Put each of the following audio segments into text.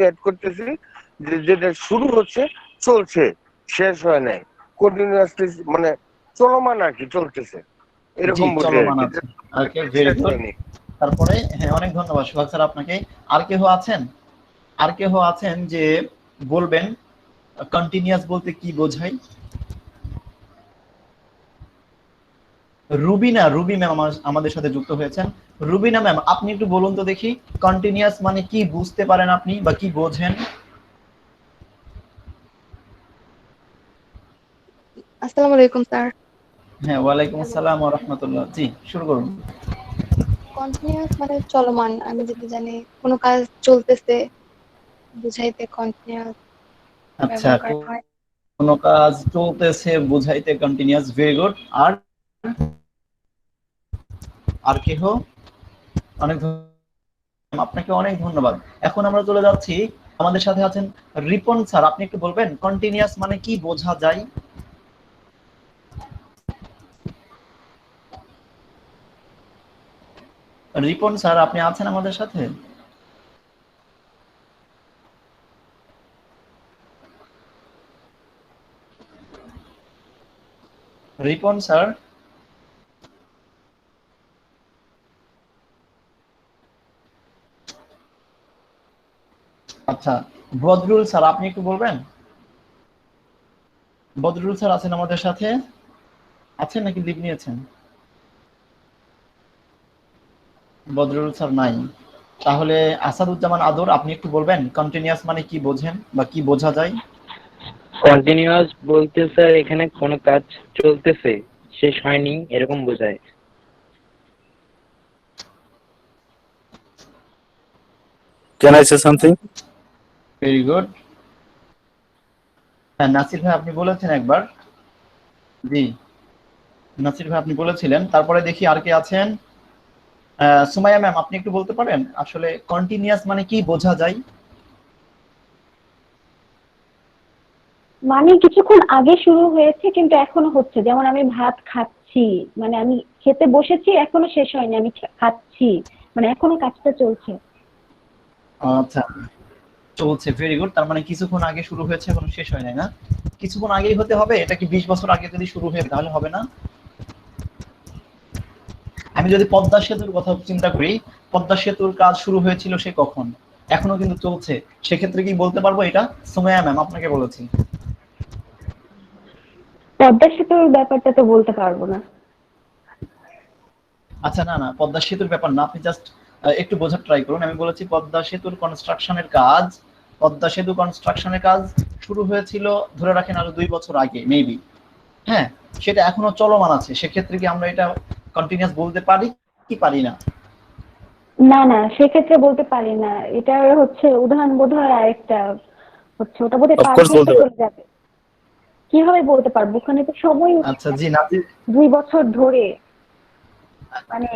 Add করতেছি যেটা শুরু হচ্ছে চলছে, শেষ হয় নাই, কন্টিনিউয়াসলি মানে চলমান আর কি, চলতেছে জি এরকম বুঝি আর চলমান কি, আছে। ওকে, ভেরি শেষ গুড। হয়নি। তারপরে হ্যাঁ, অনেক ধন্যবাদ সোহাগ স্যার আপনাকে। আর কেহ আছেন? আর কেহ আছেন যে বলবেন কন্টিনিউয়াস বলতে কি বোঝায়? রুবিনা, রুবি ম্যাম আমাদের সাথে যুক্ত হয়েছেন। রুবিনা ম্যাম, আপনি একটু বলুন তো দেখি কন্টিনিউয়াস মানে কি বুঝতে পারেন আপনি বা কি বোঝেন? আসসালামু আলাইকুম স্যার। হ্যাঁ, ওয়ালাইকুম আসসালাম ওয়া রাহমাতুল্লাহ। জি, শুরু করুন। কন্টিনিউয়াস মানে চলমান, আমি যেটা জানি কোনো কাজ চলতেছে বুঝাইতে কন্টিনিউয়াস আচ্ছা, ব্যবহার করা হয়। কোনো কাজ চলতেছে বুঝাইতে কন্টিনিউয়াস, ভেরি গুড। আর আর কেহ? অনেক আপনাকে অনেক ধন্যবাদ। এখন আমরা চলে যাচ্ছি, আমাদের সাথে আছেন রিপন স্যার। আপনি একটু বলবেন কন্টিনিউয়াস মানে কি বোঝা যায়? রিপন স্যার, আপনি আছেন আমাদের সাথে? রিপন স্যার? আচ্ছা, বদরুল স্যার আপনি একটু বলবেন? বদরুল স্যার আছেন আমাদের সাথে? আছেন নাকি লিভ নিয়েছেন? বদরুল স্যার নাই। তাহলে আসাদুজ্জামান আদর, আপনি একটু বলবেন কন্টিনিউয়াস মানে কি বোঝেন বা কি বোঝা যায়? কন্টিনিউয়াস বলতে স্যার এখানে কোনো কাজ চলতেছে, শেষ হয়নি এরকম বোঝায়। Can I say something? Very good. হ্যাঁ, নাসির ভাই আপনি বলেছেন একবার। জি, নাসির ভাই আপনি বলেছিলেন। তারপরে দেখি আর কে আছেন? সুমাইয়া ম্যাম, আপনি একটু বলতে পারেন আসলে কন্টিনিউয়াস মানে কি বোঝা যায়? মানে কিছুক্ষণ আগে শুরু হয়েছে কিন্তু এখনো হচ্ছে, যেমন আমি ভাত খাচ্ছি, মানে আমি খেতে বসেছি এখনো শেষ হয়নি, আমি খাচ্ছি, মানে এখনো কাজটা চলছে। আচ্ছা, চলছে, ভেরি গুড। তার মানে কিছুক্ষণ আগে শুরু হয়েছে এখনো শেষ হয় নাই, না? কিছুক্ষণ আগেই হতে হবে? এটা কি 20 বছর আগে যদি শুরু হয় তাহলে হবে না? আমি যদি পদ্মা সেতুর কথা চিন্তা করি, পদ্মা সেতুর কাজ শুরু হয়েছিল সে কখন? এখনো কিন্তু চলছে। সেক্ষেত্রে কি বলতে পারবো এটা? সুমাইয়া ম্যাম আপনাকে বলেছি। পদ্মা সেতুর ব্যাপারটা তো বলতে পারবো না। আচ্ছা, না না, পদ্মা সেতুর ব্যাপার না, আপনি জাস্ট একটু বোঝার ট্রাই করুন। আমি বলেছি পদ্মা সেতুর কনস্ট্রাকশনের কাজ, পদ্মা সেতু কনস্ট্রাকশনের কাজ শুরু হয়েছিল ধরে রাখেন আরো 2 বছর আগে মেবি। হ্যাঁ, সেটা এখনো চলমান আছে। সেক্ষেত্রে কি আমরা এটা কন্টিনিউয়াস বলতে পারি কি পারি না? না না, সেক্ষেত্রে বলতে পারি না। এটা হচ্ছে উদাহরণ বোধহয় আরেকটা হচ্ছে, ওটা বোধহয় Of পার course দিয়ে বলতে পারি। চলে যাবে। কিভাবে বলতে পারবো? ওখানে তো সময় আচ্ছা, জি নাজির। 2 বছর ধরে, মানে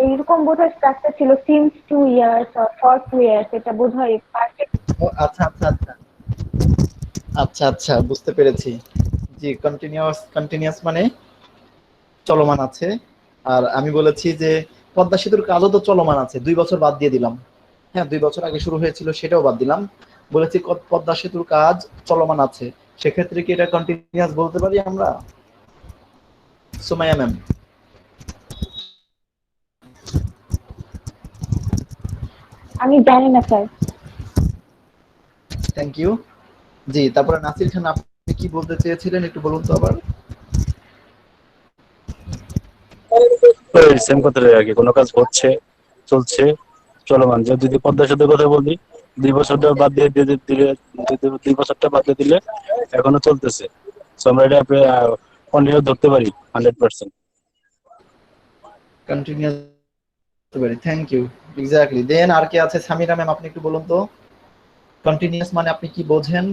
এইরকম বোধহয় স্ট্রাকচার ছিল, since 2 years or for 2 years, এটা বোধহয় পারফেক্ট। ও আচ্ছা আচ্ছা আচ্ছা আচ্ছা আচ্ছা, বুঝতে পেরেছি। জি, কন্টিনিউয়াস, কন্টিনিউয়াস মানে চলমান আছে। আর আমি বলেছি যে পদ্মা সেতুর কাজও তো চলমান আছে, 2 বছর বাদ দিয়ে দিলাম। হ্যাঁ, 2 বছর আগে শুরু হয়েছিল সেটাও বাদ দিলাম। বলেছি পদ্মা সেতুর কাজ চলমান আছে। সেক্ষেত্রে কি এটা কন্টিনিউয়াস বলতে পারি আমরা? সুমাইয়া ম্যাম? আমি জানি না স্যার। Thank you. জি, তারপরে নাসির খান আপনি কি বলতে চেয়েছিলেন একটু বলুন তো আবার। সেম কথাটাই আর কি, কোনো কাজ হচ্ছে, চলছে, চলমান। যদি পদ্মা সেতুর কথা বলি, 2 বছরটা বাদ দিয়ে দিলে, 2 বছরটা বাদ দিয়ে দিলে এখনো চলতেছে। So আমরা এটা কন্টিনিউ ধরতে পারি 100%। কন্টিনিউয়াস ধরতে পারি, থ্যাংক ইউ। এক্স্যাক্টলি। দেন আর কে আছে? সামিরা ম্যাম আপনি একটু বলুন তো কন্টিনিউয়াস মানে আপনি কি বোঝেন?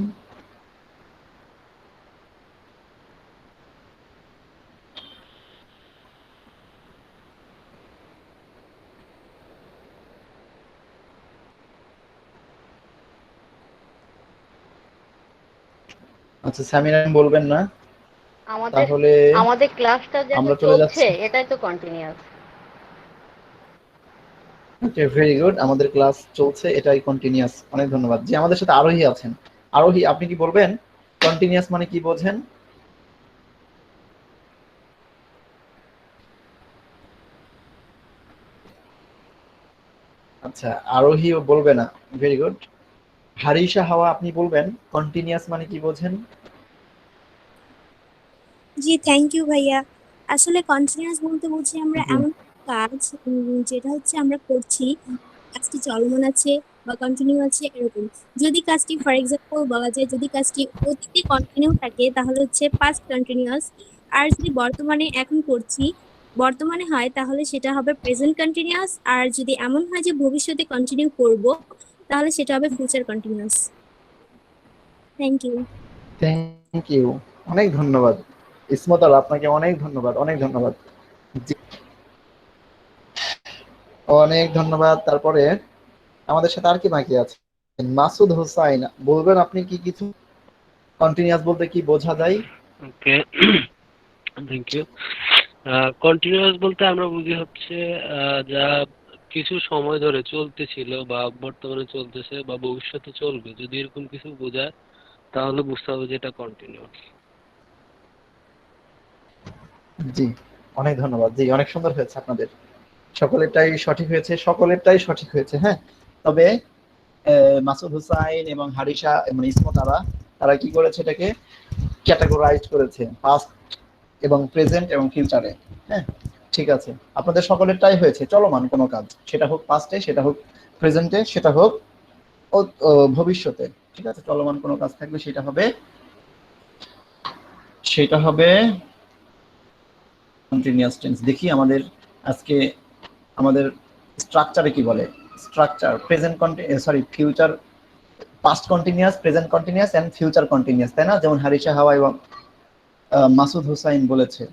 আচ্ছা, সামিরা ম্যাম বলবেন না? আমাদের তাহলে আমাদের ক্লাসটা যেন আমরা চলে চলছে যাচ্ছি। এটাই তো কন্টিনিউয়াস। ওকে, ভেরি গুড। আমাদের ক্লাস চলছে, এটাই কন্টিনিউয়াস। অনেক ধন্যবাদ। জি, আমাদের সাথে আরোহী আছেন। আরোহী, আপনি কি বলবেন কন্টিনিউয়াস মানে কি বোঝেন? আচ্ছা, আরোহীও বলবে না। Very good. হারিসা হাওয়া, আপনি বলবেন কন্টিনিউয়াস মানে কি বোঝেন? জি থ্যাংক ইউ ভাইয়া। আসলে কন্টিনিউয়াস বলতে বুঝি আমরা জি এমন কাজ যেটা হচ্ছে আমরা করছি, কাজটি চলমান আছে বা কন্টিনিউ আছে এরকম। যদি কাজটি ফর এক্সাম্পল বলা যায়, যদি কাজটি অতীতে কন্টিনিউ থাকে তাহলে হচ্ছে পাস্ট কন্টিনিউয়াস। আর যদি বর্তমানে এখন করছি, বর্তমানে হয় তাহলে সেটা হবে প্রেজেন্ট কন্টিনিউয়াস। আর যদি এমন হয় যে ভবিষ্যতে কন্টিনিউ করব তাহলে সেটা হবে future continuous. Thank you. Thank you, অনেক ধন্যবাদ। ইসমত আল, আপনাকে অনেক ধন্যবাদ, অনেক ধন্যবাদ। জি, অনেক ধন্যবাদ। তারপরে আমাদের সাথে আর কি বাকি আছে? মাসুদ হোসাইন, বলবেন আপনি কি কিছু কন্টিনিউয়াস বলতে কি বোঝা যায়? ওকে, থ্যাংক ইউ। কন্টিনিউয়াস বলতে আমরা বুঝি হচ্ছে যা কিছু সময় ধরে চলতেছিল বা বর্তমানে চলতেছে বা ভবিষ্যতে চলবে, যদি এরকম কিছু বোঝায় তাহলে বুঝতে হবে যে এটা কন্টিনিউয়াস। জি, অনেক ধন্যবাদ। জি, অনেক সুন্দর হয়েছে আপনাদের। সকলেরটাই সঠিক হয়েছে, সকলেরটাই সঠিক হয়েছে। হ্যাঁ, তবে মাসুদ হুসাইন এবং হারিসা এবং ইসমত আরা, তারা কি করেছে, এটাকে ক্যাটাগরাইজ করেছে পাস্ট এবং প্রেজেন্ট এবং ফিউচারে। হ্যাঁ, ঠিক আছে। আপনাদের সকলেরটাই হয়েছে চলমান কোনো কাজ, সেটা হোক পাস্টে, সেটা হোক প্রেজেন্টে, সেটা হোক ভবিষ্যতে। ঠিক আছে, চলমান কোনো কাজ থাকলে সেটা হবে কন্টিনিউয়াস টেন্স। দেখি আমাদের আজকে আমাদের স্ট্রাকচারে কি বলে। Structure present sorry future, past continuous, present continuous and future continuous, তাই না? যেমন হারিসা হাওয়া এবং মাসুদ হুসাইন বলেছে।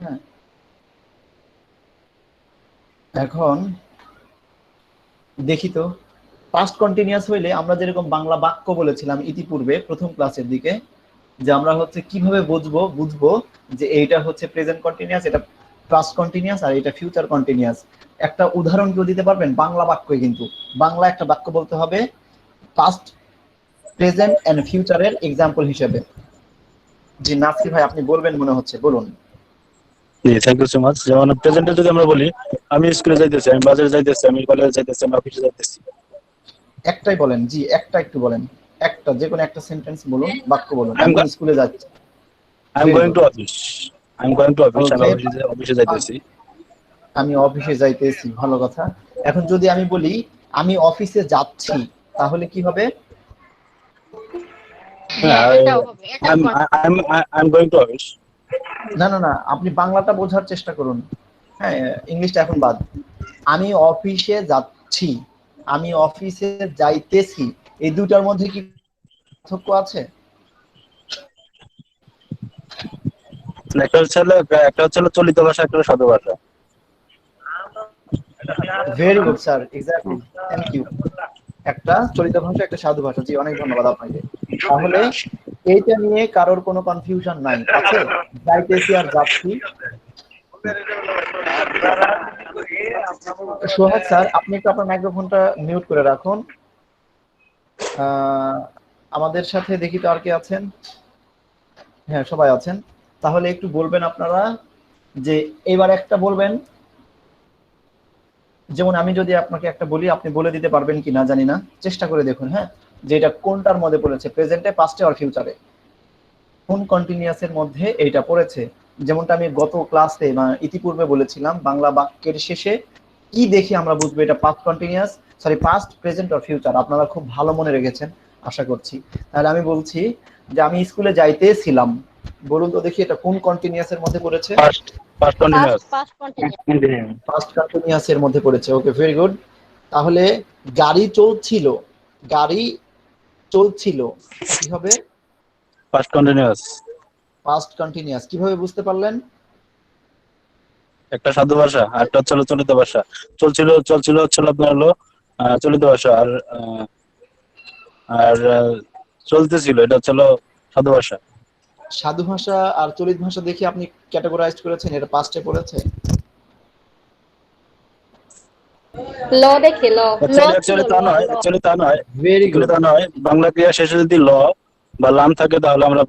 হ্যাঁ, এখন দেখি তো, পাস্ট কন্টিনিউয়াস হইলে আমরা যেরকম বাংলা বাক্য বলেছিলাম ইতিপূর্বে প্রথম ক্লাসের দিকে, যে আমরা হচ্ছে কিভাবে বুঝবো যে এইটা হচ্ছে প্রেজেন্ট কন্টিনিউয়াস, এটা পাস্ট কন্টিনিউয়াস, আর এটা ফিউচার কন্টিনিউয়াস। একটা উদাহরণ কেউ দিতে পারবেন? বাংলা বাক্যই, কিন্তু বাংলা একটা বাক্য বলতে হবে পাস্ট, প্রেজেন্ট এন্ড ফিউচারের এক্সাম্পল হিসেবে। জি নাসির ভাই, আপনি বলবেন মনে হচ্ছে, বলুন। জি, থ্যাংক ইউ সো মাচ। যেমন প্রেজেন্টে যদি আমরা বলি, আমি স্কুলে যাইতেছি, আমি বাজারে যাইতেছি, আমি কলেজে যাইতেছি, আমি অফিসে যাইতেছি। একটাই বলেন, জি একটা একটু বলেন, একটা যে কোনো একটা সেন্টেন্স বলুন, বাক্য বলুন। আই আমি স্কুলে যাচ্ছি। Am very going good. To office. I am going to office, আমি ওকে, অফিসে যাইতেছি। আমি অফিসে যাইতেছি, ভালো কথা। এখন যদি আমি বলি আমি অফিসে যাচ্ছি, তাহলে কি হবে? I am going to office. না না না, আপনি বাংলাটা বোঝার চেষ্টা করুন। হ্যাঁ, ইংলিশটা এখন বাদ। আমি অফিসে যাচ্ছি, আমি অফিসে যাইতেছি, এই দুটার মধ্যে কি পার্থক্য আছে? একটা হচ্ছে চলিত ভাষা, একটা হলো সাধু ভাষা। Very good sir, exactly, thank you. একটা চলিত ভাষা, একটা সাধু ভাষা। জি, অনেক ধন্যবাদ আপনাকে। তাহলে এইটা নিয়ে কারোর কোনো কনফিউশন নাই আছে? যাইতেছি আর যাচ্ছি। সোহাগ স্যার, আপনি একটু আপনার মাইক্রোফোনটা মিউট করে রাখুন। আমাদের সাথে দেখি তো আর কে আছেন। হ্যাঁ, সবাই আছেন। তাহলে একটু বলবেন আপনারা, যে এবার একটা বলবেন, যেমন আমি যদি আপনাকে একটা বলি, আপনি বলে দিতে পারবেন কি না জানি না, চেষ্টা করে দেখুন। হ্যাঁ, যে এটা কোনটার মধ্যে পড়েছে, প্রেজেন্টে, পাস্টে আর ফিউচারে, কোন কন্টিনিউয়াসের মধ্যে এইটা পড়েছে। যেমনটা আমি গত ক্লাসে বা ইতিপূর্বে বলেছিলাম, বাংলা বাক্যের শেষে কি দেখে আমরা বুঝবো এটা past continuous, sorry past, present আর ফিউচার। আপনারা খুব ভালো মনে রেখেছেন আশা করছি। তাহলে আমি বলছি যে আমি স্কুলে যাইতেছিলাম, বলুন তো দেখি এটা কোন কন্টিনিউয়াসের মধ্যে পড়েছে? First first continuous. ফার্স্ট কন্টিনিউয়াসের মধ্যে পড়েছে। ওকে, ভেরি গুড। তাহলে গাড়ি চলছিল, গাড়ি চলছিল কি হবে? First continuous. Past continuous. কিভাবে বুঝতে পারলেন? একটা সাধু ভাষা, আর একটা হচ্ছে চলিত ভাষা। চলছিল চলছিল হচ্ছে আপনার হলো চলিত ভাষা, আর আর চলতেছিল এটা হচ্ছে সাধু ভাষা। সাধু ভাষা আর চলিত ভাষা দেখে আপনি ক্যাটাগরাইজ করেছেন এটা পাস্টে পড়েছে। ল দেখে ল অ্যাকচুয়ালি তা নয়, অ্যাকচুয়ালি তা নয়, ভেরি গুড। তা নয়। বাংলা ক্রিয়া শেষে যদি ল বা লাম থাকে তাহলে আমরা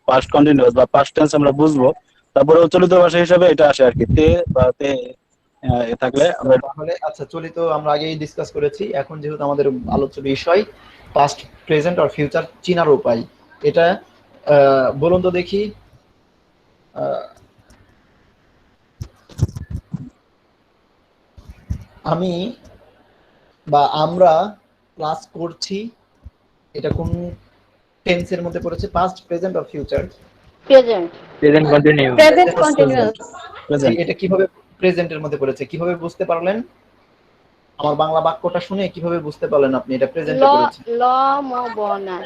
পাস্ট কন্টিনিউয়াস বা পাস্ট টেন্স আমরা বুঝবো। তারপরে চলিত ভাষা হিসাবে এটা আসে আর কি, তে বা তে থাকলে আমরা। তাহলে আচ্ছা, চলিত আমরা আগেই ডিসকাস করেছি। এখন যেহেতু আমাদের আলোচ্য বিষয় পাস্ট, প্রেজেন্ট আর ফিউচার চিনার উপায়, এটা বলুন তো দেখি। আমি বা আমরা ক্লাস করছি, এটা কোন টেন্সের মধ্যে পড়েছে? পাস্ট, প্রেজেন্ট আর future? Present present continue. Present continuous এটা কিভাবে প্রেজেন্টের মধ্যে পড়েছে, কিভাবে বুঝতে পারলেন? আমার বাংলা বাক্যটা শুনে কিভাবে বুঝতে পারলেন আপনি এটা প্রেজেন্টে ল পড়েছে? ল ম ব না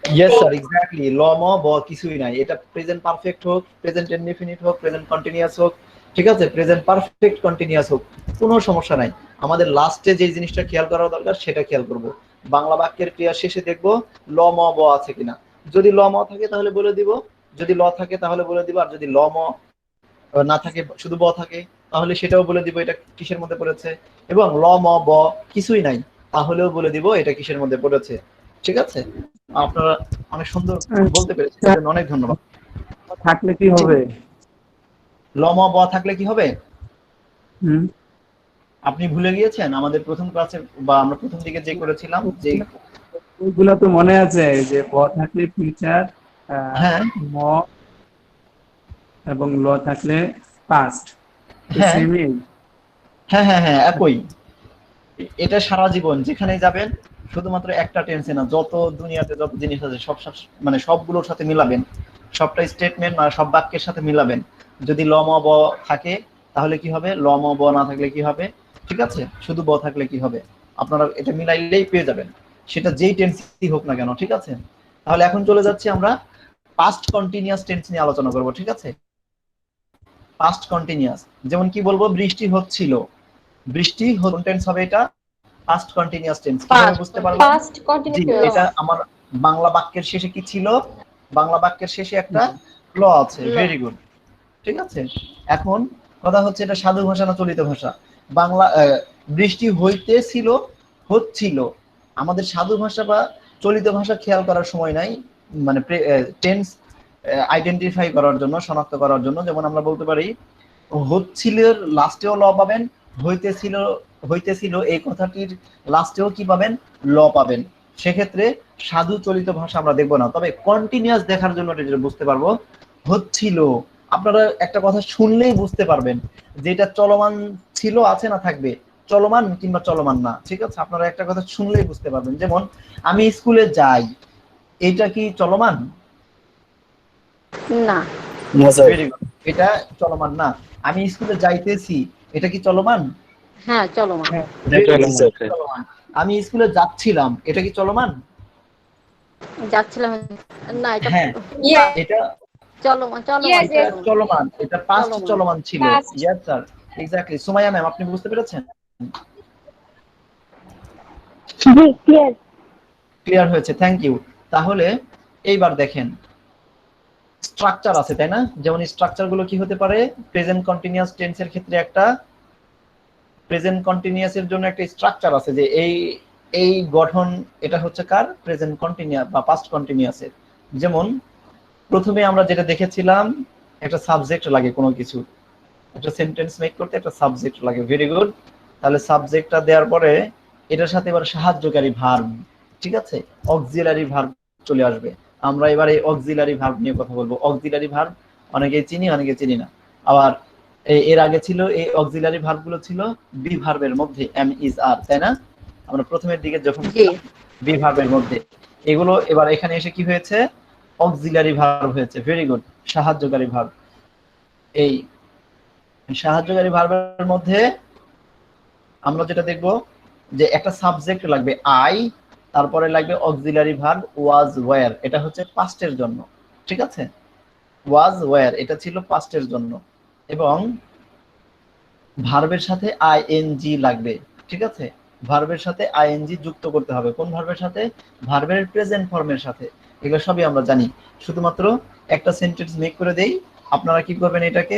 ইয়েস স্যার, এক্স্যাক্টলি। ল ম ব কিছুই নাই। এটা প্রেজেন্ট পারফেক্ট হোক, প্রেজেন্ট ইনডেফিনিট হোক, প্রেজেন্ট কন্টিনিউয়াস হোক, ঠিক আছে, প্রেজেন্ট পারফেক্ট কন্টিনিউয়াস হোক, কোনো সমস্যা নাই। আমাদের লাস্টে যে জিনিসটা খেয়াল করা দরকার সেটা খেয়াল করব। বাংলা বাক্যের ক্রিয়া শেষে দেখব ল ম ব আছে কিনা। যদি ল ম থাকে তাহলে বলে দিব, যদি ল থাকে তাহলে বলে দিব, আর যদি ল ম না থাকে, শুধু ব থাকে, তাহলে সেটাও বলে দিব এটা কিসের মধ্যে পড়েছে। এবং ল ম ব কিছুই নাই তাহলেও বলে দিব এটা কিসের মধ্যে পড়েছে। ঠিক আছে, আপনারা অনেক সুন্দর বলতে পেরেছেন, এর জন্য অনেক ধন্যবাদ। থাকলে কি হবে? ল ম ব থাকলে কি হবে? হুম, আপনি ভুলে গিয়েছেন আমাদের প্রথম ক্লাসে বা আমরা প্রথম দিকে যে করেছিলাম যে। ওইগুলো তো মনে আছে যে ব থাকলে ফিউচার, হ্যাঁ ম এবং ল থাকলে পাস্ট, হ্যাঁ সেমই। হ্যাঁ হ্যাঁ হ্যাঁ একই। এটা সারা জীবন যেখানে যাবেন শুধুমাত্র একটা টেন্সে না, যত দুনিয়াতে যত জিনিস আছে সব মানে সবগুলোর সাথে মিলাবেন, সবটা স্টেটমেন্ট মানে সব বাক্যের সাথে মিলাবেন। যদি ল ম ব থাকে তাহলে কি হবে, ল ম ব না থাকলে কি হবে, ঠিক আছে, শুধু ব থাকলে কি হবে, আপনারা এটা মিলাইলেই পেয়ে যাবেন, সেটা যেই টেন্সই হোক না কেন। ঠিক আছে, তাহলে এখন চলে যাচ্ছি আমরা পাস্ট কন্টিনিউয়াস টেন্স নিয়ে আলোচনা করব। ঠিক আছে, পাস্ট কন্টিনিউয়াস যেমন কি বলবো, বৃষ্টি হচ্ছিল, বৃষ্টি টেন্স হবে, এটা পাস্ট কন্টিনিউয়াস টেন্স। কিভাবে বুঝতে পারলাম? পাস্ট জি, কন্টিনিউয়াস এটা আমার বাংলা বাক্যের শেষে কি ছিল, বাংলা বাক্যের শেষে একটা ল আছে। ভেরি গুড, ঠিক আছে। এখন কথা হচ্ছে এটা সাধু ভাষা না চলিত ভাষা? বাংলা বৃষ্টি হইতেছিল, হচ্ছিল। আমাদের সাধু ভাষা বা চলিত ভাষা খেয়াল করার সময় নাই, মানে টেন্স আইডেন্টিফাই করার জন্য, শনাক্ত করার জন্য। যেমন আমরা বলতে পারি হচ্ছিল লাস্টেও ল পাবেন, হইতেছিল, হইতেছিল এই কথাটির লাস্টেও কি পাবেন, ল পাবেন। সেক্ষেত্রে সাধু চলিত ভাষা আমরা দেখবো না, তবে কন্টিনিউয়াস দেখার জন্য এটা বুঝতে পারবো হচ্ছিল। আপনারা একটা কথা শুনলেই বুঝতে পারবেন যে এটা চলমান ছিল, আছে না থাকবে, চলমান কিংবা চলমান না। ঠিক আছে, আপনারা একটা কথা শুনলেই বুঝতে পারবেন। যেমন আমি স্কুলে যাই, এটা কি চলমান? না ভেরি গুড, এটা চলমান না। আমি স্কুলে যাইতেছি, এটা কি চলমান? হ্যাঁ চলমান চলমান। আমি স্কুলে যাচ্ছিলাম, এটা কি চলমান? যাচ্ছিলাম না, এটা হ্যাঁ, এটা চলমান এটা চলমান, এটা পাস্ট চলমান ছিল। Yes sir, exactly. Sumaiya ma'am, আপনি বুঝতে পেরেছেন? জি, ক্লিয়ার। ক্লিয়ার হয়েছে, থ্যাংক ইউ। তাহলে এইবার দেখেন স্ট্রাকচার আছে, তাই না? যেমন স্ট্রাকচার গুলো কি হতে পারে, প্রেজেন্ট কন্টিনিউয়াস টেন্সের ক্ষেত্রে একটা প্রেজেন্ট কন্টিনিউয়াস এর জন্য একটা স্ট্রাকচার আছে যে এই গঠন, এটা হচ্ছে কার, প্রেজেন্ট কন্টিনিউয়াস বা পাস্ট কন্টিনিউয়াস এর। যেমন প্রথমে আমরা যেটা দেখেছিলাম, একটা সাবজেক্ট লাগে কোনো কিছু, একটা সেন্টেন্স মেক করতে একটা সাবজেক্ট লাগে। Very good. তাহলে সাবজেক্টটা দেওয়ার পরে এটার সাথে এবার সাহায্যকারী ভার্ব, ঠিক আছে, অক্সিলারি ভার্ব চলে আসবে। আমরা এবার এই অক্সিলারি ভার্ব নিয়ে কথা বলবো। অক্সিলারি ভার্ব অনেকেই চিনি, অনেকে চিনি না। আবার এর আগে ছিল এই অক্সিলারি ভার্ব গুলো ছিল বি ভার্বের মধ্যে, এম ইজ আর, তাই না? আমরা প্রথমের দিকে যখন বি ভার্বের মধ্যে, এগুলো এবার এখানে এসে কি হয়েছে, অক্সিলারি ভার্ব হয়েছে। ভেরি গুড, সাহায্যকারী ভার্ব। এই সাহায্যকারী ভার্বের মধ্যে আমরা যেটা দেখব যে একটা সাবজেক্ট লাগবে আই, তারপরে লাগবে অক্সিলারি ভার্ব ওয়াজ ওয়্যার, এটা হচ্ছে পাস্টের জন্য। ঠিক আছে, ওয়াজ ওয়্যার এটা ছিল পাস্টের জন্য, এবং ভার্বের সাথে আইএনজি লাগবে। ঠিক আছে, ভার্বের সাথে আইএনজি যুক্ত করতে হবে। কোন ভার্বের সাথে? ভার্বের প্রেজেন্ট ফর্মের সাথে। এগুলো সবই আমরা জানি, শুধুমাত্র একটা সেন্টেন্স মেক করে দেই, আপনারা কি করবেন, এটাকে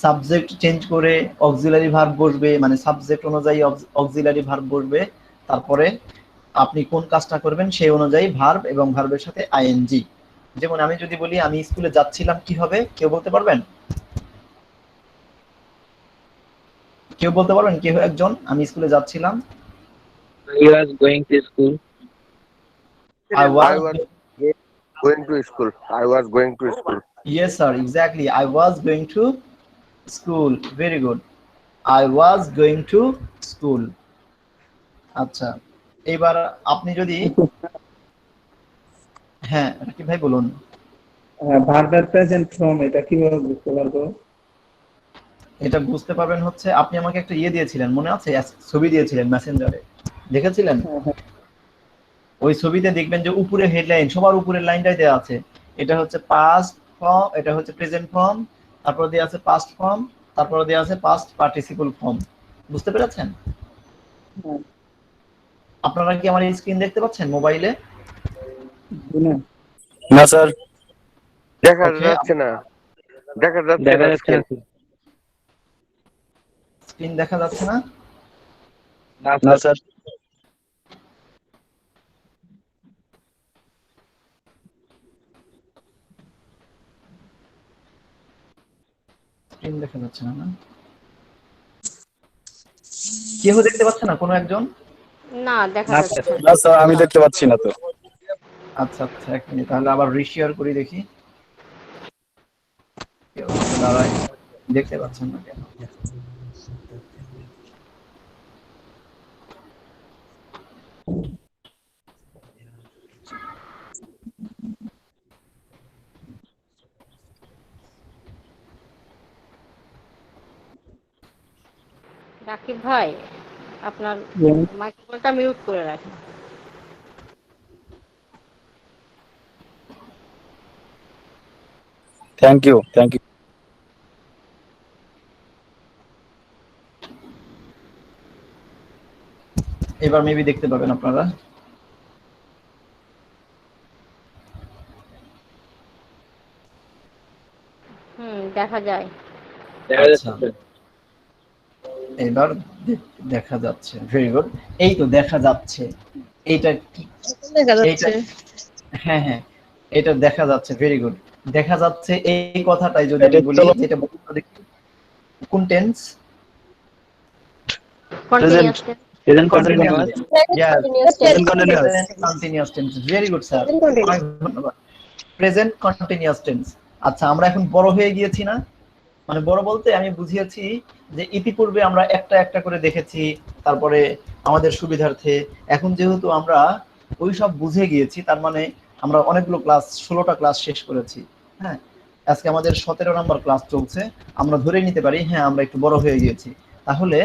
সাবজেক্ট চেঞ্জ করে অক্সিলারি ভার্ব বসবে, মানে সাবজেক্ট অনুযায়ী অক্সিলারি ভার্ব বসবে, তারপরে আপনি কোন কাজটা করবেন সেই অনুযায়ী ভার্ব এবং ভার্বের সাথে আইএনজি। যেমন আমি যদি বলি আমি স্কুলে যাচ্ছিলাম, কি হবে কেউ বলতে পারবেন? কেউ বলতে পারবেন? কেউ একজন, আমি স্কুলে যাচ্ছিলাম। I was going to school. I I was was going to school. I was going to school. Yes sir, exactly, I was going to school. Very good, I was going to school. আচ্ছা, এবার আপনি যদি, হ্যাঁ রাকিব ভাই বলুন। ভার্বের present form এটা কিভাবে বুঝতে পারবো? এটা বুঝতে পারবেন হচ্ছে, আপনি আমাকে একটা ইয়ে দিয়েছিলেন মনে আছে, ছবি দিয়েছিলেন মেসেঞ্জারে, দেখেছিলেন? ওই ছবিতে দেখবেন যে উপরে হেডলাইন, সবার উপরের লাইনটাই দেওয়া আছে, এটা হচ্ছে পাস্ট ফর্ম, এটা হচ্ছে প্রেজেন্ট ফর্ম, তারপর দেওয়া আছে পাস্ট ফর্ম, তারপর দেওয়া আছে পাস্ট পার্টিসিপল ফর্ম। বুঝতে পেরেছেন? আপনারা কি আমার স্ক্রিন দেখতে পাচ্ছেন মোবাইলে? না স্যার, দেখা Okay. যাচ্ছে না, দেখা যাচ্ছে দেখা না যাচ্ছে না। স্ক্রিন দেখা যাচ্ছে না? না স্যার, স্ক্রিন দেখা যাচ্ছে না, না? কেউ দেখতে পাচ্ছে না কোনো একজন? না, দেখা না, যাচ্ছে না। না স্যার, আমি দেখতে পাচ্ছি না তো। আচ্ছা আচ্ছা, এক মিনিট, তাহলে আবার রিশেয়ার করি দেখি। কেউ দাঁড়ায়, দেখতে পাচ্ছেন না কেন? রাকিব ভাই, আপনার মাইক্রোফোনটা মিউট করে রাখেন। Thank you, thank you. এবার মেবি দেখতে পাবেন আপনারা। দেখা যায়। দেখা আচ্ছা, যাচ্ছে। এবার দেখা যাচ্ছে। ভেরি গুড, এই তো দেখা যাচ্ছে। এইটা কি দেখা যাচ্ছে? হ্যাঁ হ্যাঁ, এটা দেখা যাচ্ছে। ভেরি গুড, দেখা যাচ্ছে। এই কথাটাই যদি আমি বলি, যেটা কোন tense? Continuous tense. Present continuous. Yes, present continuous. present continuous tense. Very good sir, অনেক ধন্যবাদ। Present continuous tense. আচ্ছা, আমরা এখন বড় হয়ে গিয়েছি না? মানে বড় বলতে আমি বুঝিয়েছি যে ইতিপূর্বে আমরা একটা একটা করে দেখেছি, তারপরে আমাদের সুবিধার্থে এখন যেহেতু আমরা ওই সব বুঝে গিয়েছি, তার মানে আমরা অনেকগুলো ক্লাস, 16টা ক্লাস শেষ করেছি। হ্যাঁ, আজকে আমাদের 17 নম্বর ক্লাস চলছে। আমরা ধরে নিতে পারি হ্যাঁ আমরা একটু বড় হয়ে গিয়েছি। তাহলে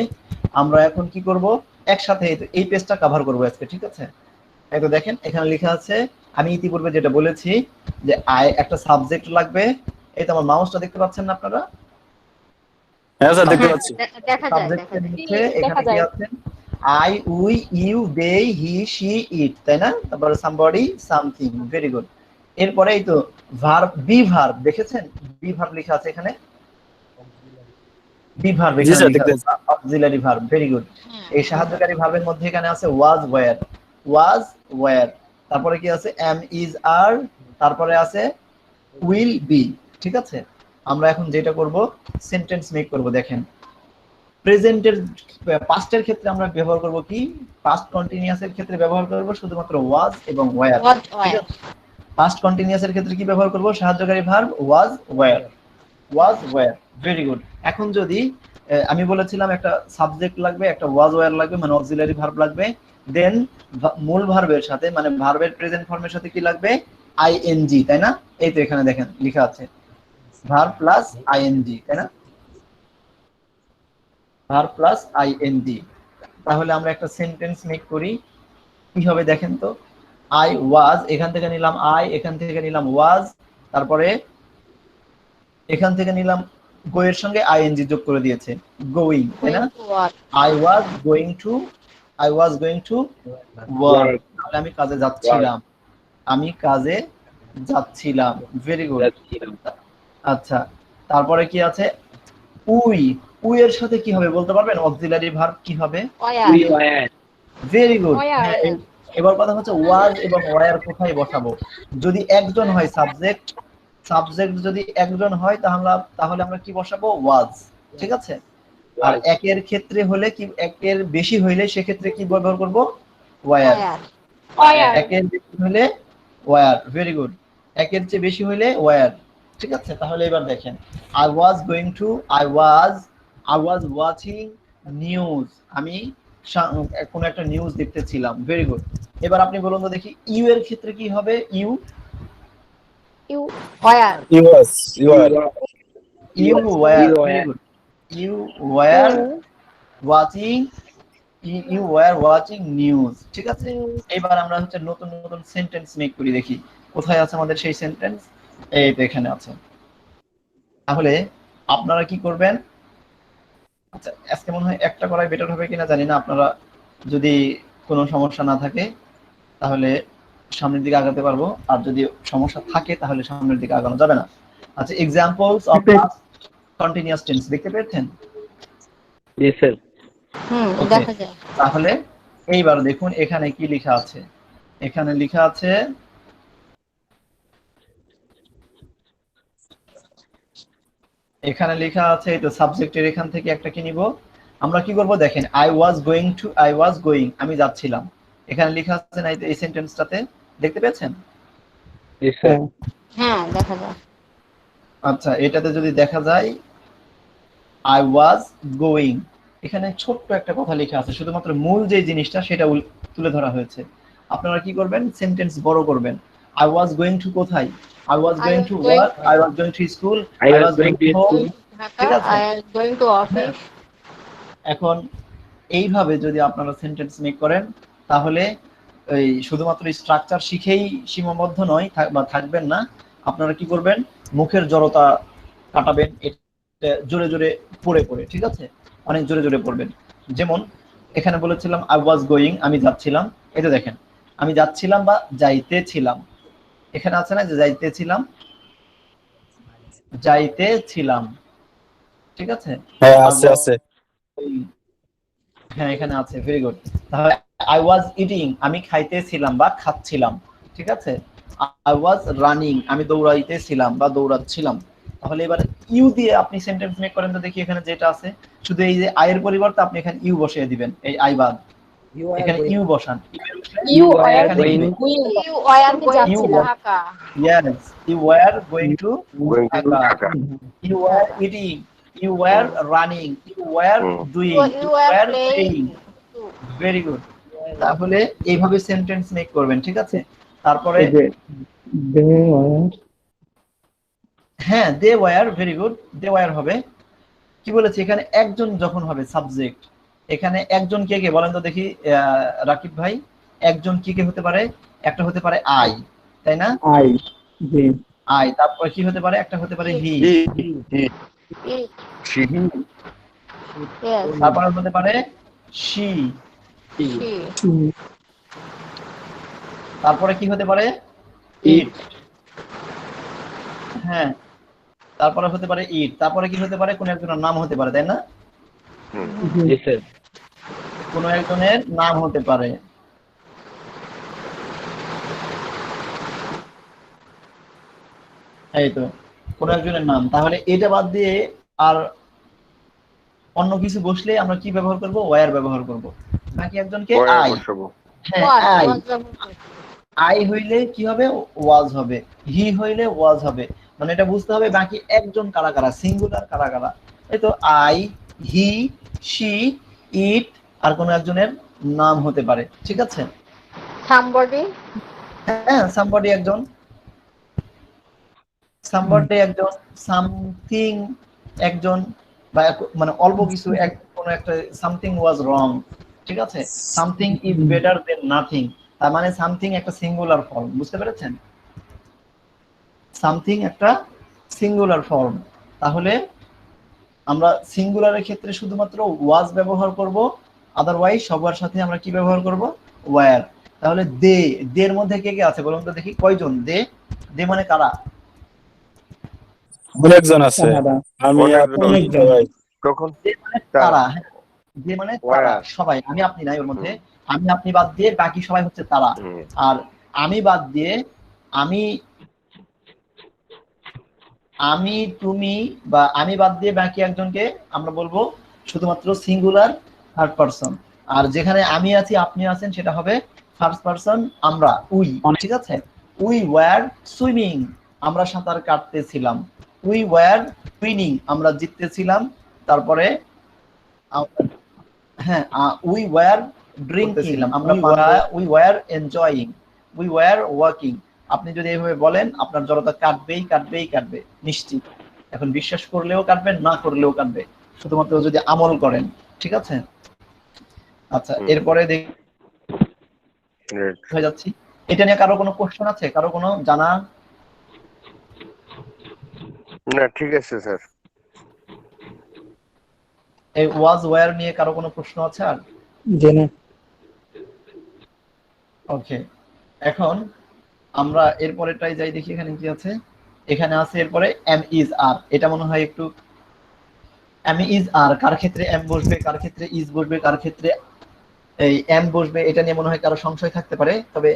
আমরা এখন কি করব, একসাথে এই পেজটা কভার করব আজকে, ঠিক আছে? এই তো দেখেন এখানে লেখা আছে, আমি ইতিপূর্বে যেটা বলেছি যে একটা সাবজেক্ট লাগবে। এই তো আমার মাউসটা দেখতে পাচ্ছেন না আপনারা? হ্যাঁ স্যার, দেখতে পাচ্ছি। দেখা যায়, দেখা যায়। নিচে এখানে কি আছে? I, we, you, they, he, she, it, তাই না? তারপরে সামবডি, সামথিং। Very good. এরপরে এই তো ভার্ব, বি ভার্ব দেখেছেন? বি ভার্ব লেখা আছে এখানে, বি ভার্ব জি এখানে স্যার, লেখা দেখতে আছে, অক্সিলারি ভার্ব। Very good. এই সাহায্যকারী ভার্বের মধ্যে এখানে আছে ওয়াজ, ওয়্যার, ওয়াজ, ওয়্যার। তারপরে কি আছে? এম, ইজ, আর। তারপরে আছে উইল, বি। ঠিক আছে, আমরা এখন যেটা করব সেন্টেন্স মেক করব। দেখেন, প্রেজেন্টের পাস্টের ক্ষেত্রে আমরা ব্যবহার করব কি? পাস্ট কন্টিনিউয়াসের ক্ষেত্রে ব্যবহার করব শুধুমাত্র ওয়াজ এবং ওয়্যার। পাস্ট কন্টিনিউয়াসের ক্ষেত্রে কি ব্যবহার করব? সাহায্যকারী verb was, were, was, were. Very good. এখন যদি আমি বলেছিলাম একটা সাবজেক্ট লাগবে, একটা ওয়াজ, ওয়্যার লাগবে, মানে অক্সিলারি ভার্ব লাগবে, দেন মূল ভার্বের সাথে মানে ভার্বের প্রেজেন্ট ফর্মের সাথে কি লাগবে? আইএনজি, তাই না? এই তো এখানে দেখেন লেখা আছে ভার্ব প্লাস আইএনজি, তাই না? Verb plus ING. তাহলে আমরা একটা সেন্টেন্স মেক করি, কি হবে দেখেন তো? আই ওয়াজ, এখান থেকে নিলাম আই, এখান থেকে নিলাম ওয়াজ, তারপরে এখান থেকে নিলাম গো এর সঙ্গে আইএনজি যোগ করে দিয়েছে, গোয়িং, তাই না? I was going to, I was going to work. তাহলে আমি কাজে যাচ্ছিলাম, আমি কাজে যাচ্ছিলাম। Very good. আচ্ছা, তারপরে কি আছে? উই, উই এর সাথে কি হবে বলতে পারবেন? অক্সিলারি ভার্ব কি হবে? War very good. ওয়ার হ্যাঁ, এবার কথা হচ্ছে ওয়াজ এবং ওয়ার কোথায় বসাবো? যদি একজন হয় সাবজেক্ট, সাবজেক্ট যদি একজন হয় তাহলে আমরা কি বসাবো? ওয়াজ। ঠিক আছে? আর একের ক্ষেত্রে হলে কি, একের বেশি হইলে সেক্ষেত্রে কি ব্যবহার করব? ওয়ার। ওয়ার একের বেশি হলে ওয়ার। Very good. একের চেয়ে বেশি হইলে ওয়ার। ঠিক আছে? তাহলে এবার দেখেন, আই ওয়াজ ওয়াচিং নিউজ, আমি কোন একটা নিউজ দেখতেছিলাম। Very good. এবার আপনি বলুন তো দেখি ইউ এর ক্ষেত্রে কি হবে? You were were. Very good. You were watching, you were watching news. ঠিক আছে? এবার আমরা হচ্ছে নতুন নতুন সেন্টেন্স মেক করি, দেখি কোথায় আছে আমাদের সেই সেন্টেন্স। এই তো এখানে আছে। তাহলে আপনারা কি করবেন? আচ্ছা, আজকে মনে হয় একটা করাই বেটার হবে কিনা জানি না। আপনারা যদি কোনো সমস্যা না থাকে তাহলে সামনের দিকে আগাতে পারবো, আর যদি সমস্যা থাকে তাহলে সামনের দিকে আগানো যাবে না। আচ্ছা, examples of past continuous tense দেখতে পেয়েছেন? জি স্যার। দেখা যায়। তাহলে এইবার দেখুন এখানে কি লেখা আছে। এখানে লেখা আছে, এই তো সাবজেক্টের এখান থেকে একটা কি নিব আমরা। কি করব দেখেন, আই ওয়াজ গোয়িং, আমি যাচ্ছিলাম। এখানে লেখা আছে না এই সেন্টেন্সটাতে, দেখতে পেয়েছেন? জি স্যার। হ্যাঁ দেখা যায়। আচ্ছা, এটাতে যদি দেখা যায় আই ওয়াজ গোয়িং, এখানে ছোট্ট একটা কথা লেখা আছে, শুধুমাত্র মূল যে জিনিসটা সেটা তুলে ধরা হয়েছে। আপনারা কি করবেন? সেন্টেন্স বড় করবেন। আই ওয়াজ গোয়িং টু কোথায়? I was going to work, I was going to school, I was going to home. ঠিক আছে? I am going to office. এখন এইভাবে যদি আপনারা সেন্টেন্স মেক করেন তাহলে এই শুধুমাত্র স্ট্রাকচার শিখেই সীমাবদ্ধ নয় বা থাকবেন না। আপনারা কি করবেন? মুখের জড়তা কাটাবেন, এটা জোরে জোরে পড়ে। ঠিক আছে? অনেক জোরে জোরে পড়বেন। যেমন এখানে বলেছিলাম আই ওয়াজ গোয়িং, আমি যাচ্ছিলাম। এই তো দেখেন, আমি যাচ্ছিলাম বা যাইতেছিলাম। এখানে আছে না যে যাইতেছিলাম। ঠিক আছে? হ্যাঁ, আছে। হ্যাঁ, এখানে আছে। Very good. তাহলে আই ওয়াজ ইটিং, আমি খাইতেছিলাম বা খাচ্ছিলাম। ঠিক আছে? আই ওয়াজ রানিং, আমি দৌড়াইতেছিলাম বা দৌড়াচ্ছিলাম। তাহলে এবার ইউ দিয়ে আপনি সেন্টেন্স মেক করেন তো দেখি। এখানে যেটা আছে শুধু এই যে আই এর পরিবর্তে আপনি এখানে ইউ বসিয়ে দিবেন। এই আই বাদ, এখানে ইউ বসান। ইউ ওয়ার এখানে কি হবে? You were going to Dhaka. Yes, you were going to Going to Dhaka. Dhaka. You were eating, you were running, you were doing, You you were were playing. playing. Very good. তাহলে এইভাবে sentence make করবেন। ঠিক আছে? তারপরে হ্যাঁ, they were. Very good. They were হবে। কি বলেছি এখানে? একজন যখন হবে সাবজেক্ট, এখানে একজন কে কে বলেন তো দেখি রাকিব ভাই। একজন কি কে হতে পারে? একটা হতে পারে আই, তাই না? আই। তারপর কি হতে পারে? একটা হতে পারে হি। Yes. তারপরে হতে পারে শি। তারপরে কি হতে পারে? ইট। হ্যাঁ, তারপরে হতে পারে ইট। তারপরে কি হতে পারে? কোন একজনের নাম হতে পারে, তাই না? জি স্যার। কোন একজনের নাম হতে পারে। এই তো কোন একজনের নাম। তাহলে এটা বাদ দিয়ে আর অন্য কিছু বসলে আমরা কি ব্যবহার করব? ওয়্যার ব্যবহার করব। বাকি একজনকে আই। হ্যাঁ, আই। আই হইলে কি হবে? ওয়াজ হবে। হি হইলে ওয়াজ হবে। মানে এটা বুঝতে হবে বাকি একজন কারা কারা, সিঙ্গুলার কারা কারা। এই তো আই, হি, শি, ইট, আর কোন একজনের নাম হতে পারে। ঠিক আছে? Somebody. হ্যাঁ, সামবডি একজন, সামথিং একজন, বা মানে অল্প কিছু কোন একটা সামথিং ওয়াজ রং। ঠিক আছে? Something is better then nothing, তার মানে সামথিং একটা সিঙ্গুলার ফর্ম। বুঝতে পেরেছেন? সামথিং একটা সিঙ্গুলার ফর্ম। তাহলে আমরা সিঙ্গুলারের ক্ষেত্রে শুধুমাত্র ওয়াজ ব্যবহার করব, আদারওয়াইজ সবার সাথে আমরা কি ব্যবহার করব? ওয়্যার। তাহলে দে, দের মধ্যে কে কে আছে বলুন তো দেখি? কয়জন? দে, দে মানে কারা? অনেকজন আছে, তাহারা আমি আপনি অনেকজন অনেকজন সবাই। তখন যে মানে তারা তারা, হ্যাঁ, যে মানে তারা ওরা সবাই, আমি আপনি নাই ওর মধ্যে, হুম আমি আপনি বাদ দিয়ে বাকি সবাই হচ্ছে তারা। হুম আর আমি বাদ দিয়ে আমি আমি তুমি বা আমি বাদ দিয়ে বাকি একজনকে আমরা বলবো শুধুমাত্র সিঙ্গুলার থার্ড পারসন। আর যেখানে আমি আছি আপনি আছেন সেটা হবে ফার্স্ট পারসন, আমরা, উই। ঠিক আছে, উই ওয়ার সুইমিং, আমরা সাঁতার কাটতেছিলাম। উই ওয়ার উইনিং, আমরা জিততেছিলাম। তারপরে হ্যাঁ, উই ওয়ার ড্রিঙ্কিং, আমরা we were enjoying, we were walking. আপনি যদি এইভাবে বলেন আপনার জড়তা কাটবেই কাটবেই কাটবে নিশ্চিত। এখন বিশ্বাস করলেও কাটবে, না করলেও কাটবে, শুধুমাত্র যদি আমল করেন। ঠিক আছে, আচ্ছা হুম এরপরে right. হয়ে যাচ্ছি। এটা নিয়ে কারো কোনো কোশ্চেন আছে, কারো কোনো জানা? না ঠিক আছে স্যার। এই ওয়াজ ওয়্যার নিয়ে কারো কোনো প্রশ্ন আছে আর? জেনে ওকে, এখন আমরা এরপরেটাই যাই, দেখি এখানে কি আছে। এখানে আছে এরপরে এম ইজ আর। এটা মনে হয় একটু, এম ইজ আর কার ক্ষেত্রে এম বসবে, কার ক্ষেত্রে ইজ বসবে, কার ক্ষেত্রে এই এম বসবে, এটা নিয়ে মনে হয় কারো সংশয় থাকতে পারে। তবে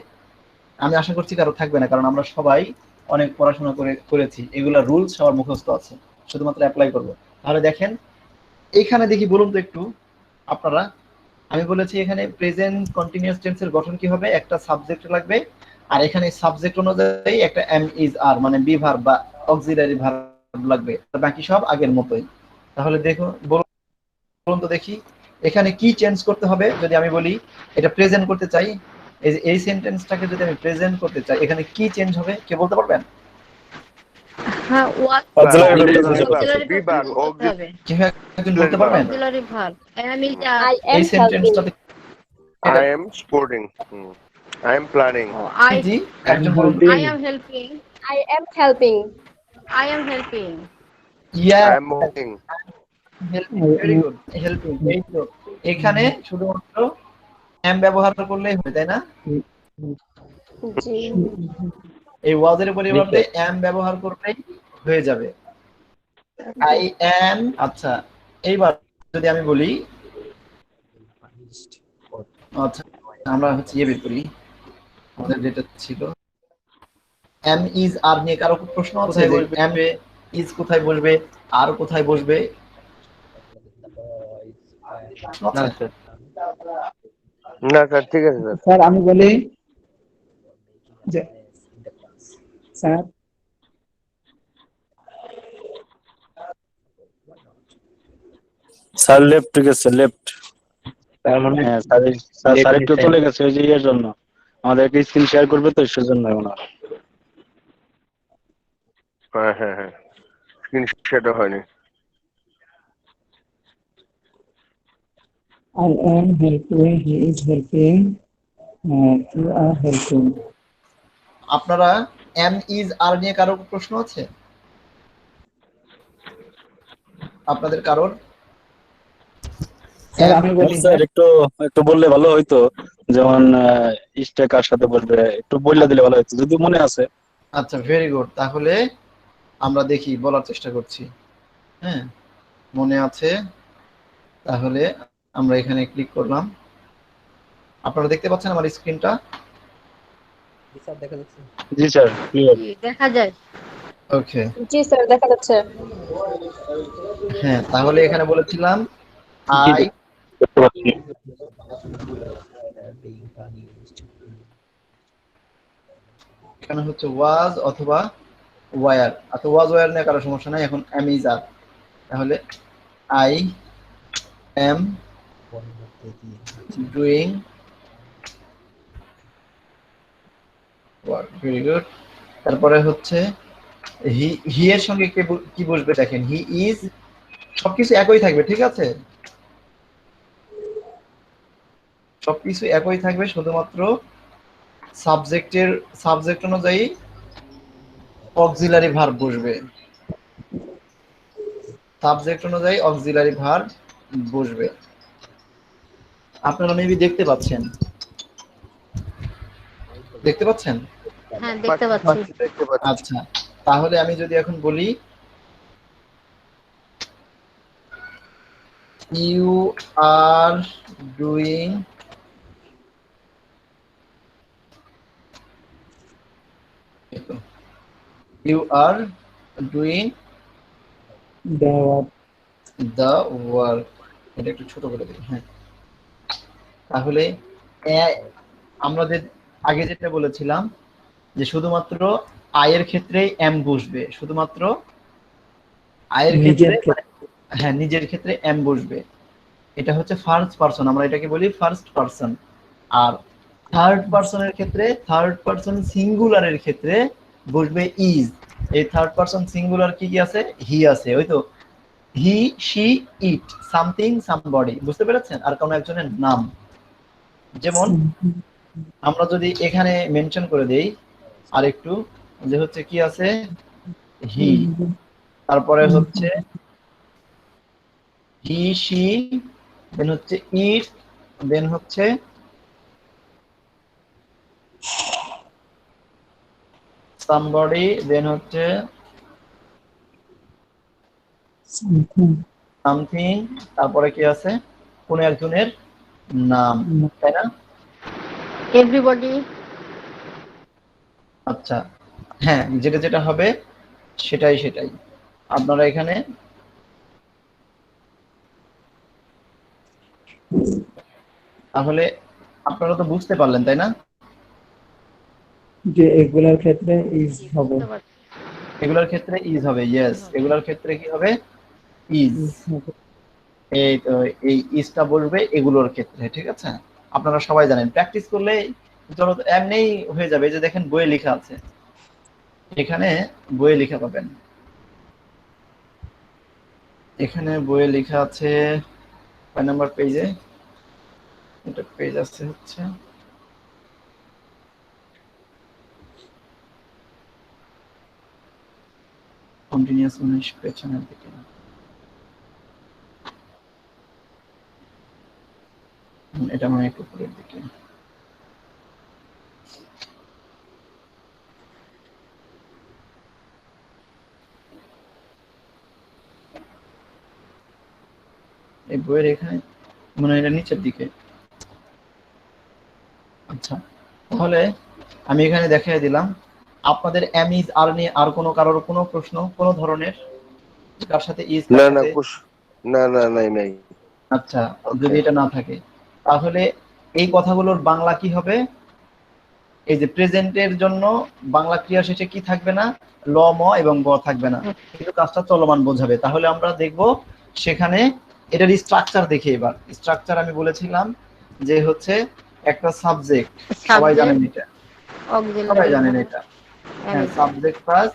আমি আশা করছি কারো থাকবে না, কারণ আমরা সবাই অনেক পড়াশোনা করেছি, এগুলা রুলস সবার মুখস্থ আছে, শুধুমাত্র অ্যাপ্লাই করব। তাহলে দেখেন এখানে দেখি, বলুন তো একটু আপনারা। আমি বলেছি এখানে প্রেজেন্ট কন্টিনিউয়াস টেন্সের গঠন কি হবে, একটা সাবজেক্ট লাগবে, আর এখানে সাবজেক্ট অনুযায়ী একটা এম ইজ আর মানে বি ভার্ব বা অক্সিলারি ভার্ব লাগবে, বাকি সব আগের মতোই। তাহলে দেখুন, বলুন তো দেখি এখানে কি চেঞ্জ করতে হবে। যদি আমি বলি এটা প্রেজেন্ট করতে চাই, এই যে এই সেন্টেন্সটাকে যদি আমি প্রেজেন্ট করতে চাই, এখানে কি চেঞ্জ হবে কে বলতে পারবেন? হ্যাঁ, ওয়াজ অক্সিলারি বিভাগ ভার্বটা দিতে হবে। অক্সিলারি ভার্ব বিভাগ বলতে হবে। কেউ একজন বলতে পারবেন auxiliary verb am is I এই এম হেল্পিং, সেন্টেন্সটাতে? I am sporting. I am planning. আই জি, একজন বলুন। I am helping, I am helping, I am helping. Yeah, I am working. Helping, very good, helping. এই তো এখানে শুধুমাত্র এম ব্যবহার করলেই হয়, তাই না? জি এই ওয়াজের পরিবর্তে এম ব্যবহার করলেই হয়ে যাবে। I am. আচ্ছা, এইবার যদি আমি বলি, আচ্ছা আমরা হচ্ছে ইয়ে বের করি, আমাদের যেটা ছিল এম ইজ আর নিয়ে কারো প্রশ্ন আছে? এম ইজ কোথায় বসবে, আর কোথায় বসবে? প্রশ্ন না আছে? স্যার। না স্যার ঠিক আছে স্যার। স্যার আমি বলি যে স্যার স্যার লেফট গেছে, লেফট। তার মানে হ্যাঁ স্যার, স্যার একটু left চলে গেছে ওই যে ইয়ের জন্য, আমাদেরকে স্ক্রিন শেয়ার করবে তো সেজন্য মনে হয়। হ্যাঁ হ্যাঁ হ্যাঁ, স্ক্রিন শেয়ারটা হয়নি। I am helping, he is helping, you are helping. আপনারা এম ইজ আর নিয়ে কারো প্রশ্ন আছে আপনাদের কারোর? স্যার আমি বলি স্যার একটু একটু বললে ভালো হইতো, যেমন ইস্টে কার সাথে বসবে একটু বললে দিলে ভালো হতো যদি মনে আছে। আচ্ছা, ভেরি গুড। তাহলে আমরা দেখি, বলার চেষ্টা করছি। হ্যাঁ, মনে আছে। তাহলে আমরা এখানে ক্লিক করলাম। আপনারা দেখতে পাচ্ছেন আমার স্ক্রিনটা? জি স্যার, ক্লিয়ার। দেখা যায়। ওকে, জি স্যার দেখা যাচ্ছে। হ্যাঁ, তাহলে এখানে বলেছিলাম আই, দেখতে পাচ্ছি। এখানে হচ্ছে ওয়াজ অথবা ওয়ার। আচ্ছা, ওয়াজ ওয়ার নিয়ে কারো সমস্যা নাই। এখন এম ইজ আর, তাহলে I am doing work, very good. তারপরে হচ্ছে হি এর সঙ্গে কি বসবে দেখেন, হি ইজ, সবকিছু একই থাকবে। ঠিক আছে, সবকিছু একই থাকবে, শুধুমাত্র সাবজেক্ট অনুযায়ী অক্সিলারি ভার্ব বসবে। সাবজেক্ট অনুযায়ী অক্সিলারি ভার্ব বসবে। আপনারা মেবি দেখতে পাচ্ছেন? হ্যাঁ দেখতে পাচ্ছি। দেখতে পাচ্ছি। আচ্ছা, তাহলে আমি যদি এখন বলি you are doing you are doing the work. The work. এটা একটু ছোট করে দিই। হ্যাঁ, তাহলে আমরা যে আগে যেটা বলেছিলাম যে শুধুমাত্র আয়ের ক্ষেত্রে এম বসবে, শুধুমাত্র আয়ের ক্ষেত্রে, নিজের ক্ষেত্রে। হ্যাঁ নিজের ক্ষেত্রে এম বসবে। এটা হচ্ছে ফার্স্ট পারসন, আমরা এটাকে বলি ফার্স্ট পারসন। আর থার্ড পারসনের ক্ষেত্রে, থার্ড পারসন সিঙ্গুলারের ক্ষেত্রে বসবে ইজ। এই থার্ড পারসন সিঙ্গুলার কি কি আছে? হি আছে, ওই তো হি, শি, ইট, সামথিং, সামবডি, বুঝতে পেরেছেন? আর কোন একজনের নাম। যেমন আমরা যদি এখানে মেনশন করে দেই আর একটু, যে হচ্ছে কি আছে হি, তারপরে হচ্ছে হি, শি, দেন হচ্ছে ইট, দেন হচ্ছে সামবডি, দেন হচ্ছে সামথিং, তারপরে কি আছে কোন একজনের নাম, তাই না? এভরিবডি। আচ্ছা, হ্যাঁ যেটা যেটা হবে সেটাই আপনারা এখানে তাহলে আপনারা তো বুঝতে পারলেন তাই না? যে এগুলোর ক্ষেত্রে ইজ হবে। এগুলোর ক্ষেত্রে ইজ হবে, ইয়েস। এগুলোর ক্ষেত্রে কি হবে? ইজ। এই তো এই ইজটা বলবে এগুলোর ক্ষেত্রে, ঠিক আছে? আপনারা সবাই জানেন, প্র্যাকটিস করলে চলো এমনিই হয়ে যাবে। এই যে দেখেন বইয়ে লেখা আছে, এখানে বইয়ে লেখা পাবেন, এখানে বইয়ে লেখা আছে কয় নাম্বার পেজে, এটা পেজ আছে হচ্ছে কন্টিনিউয়াস, মানে পেছনের দিকে। এটা মানে একটু উপরের দিকে। এই বইয়ের এখানে মানে এটা নিচের দিকে। আচ্ছা, তাহলে আমি এখানে দেখিয়ে দিলাম। আপনাদের এম ইজ আর নিয়ে আর কোনো কারোর কোনো প্রশ্ন কোনো ধরনের, কার সাথে ইজ কার না সাথে? নাই। আচ্ছা, যদি এটা না থাকে তাহলে এই কথাগুলোর বাংলা কি হবে? এই যে প্রেজেন্টের জন্য বাংলা ক্রিয়া শেষে কি থাকবে না? ল, ম এবং ব থাকবে না, কিন্তু কাজটা চলমান বোঝাবে। তাহলে আমরা দেখব সেখানে এটার স্ট্রাকচার দেখি। এবার স্ট্রাকচার আমি বলেছিলাম যে হচ্ছে একটা সাবজেক্ট, সবাই জানেন এটা, সবাই জানেন এটা। হ্যাঁ, সাবজেক্ট প্লাস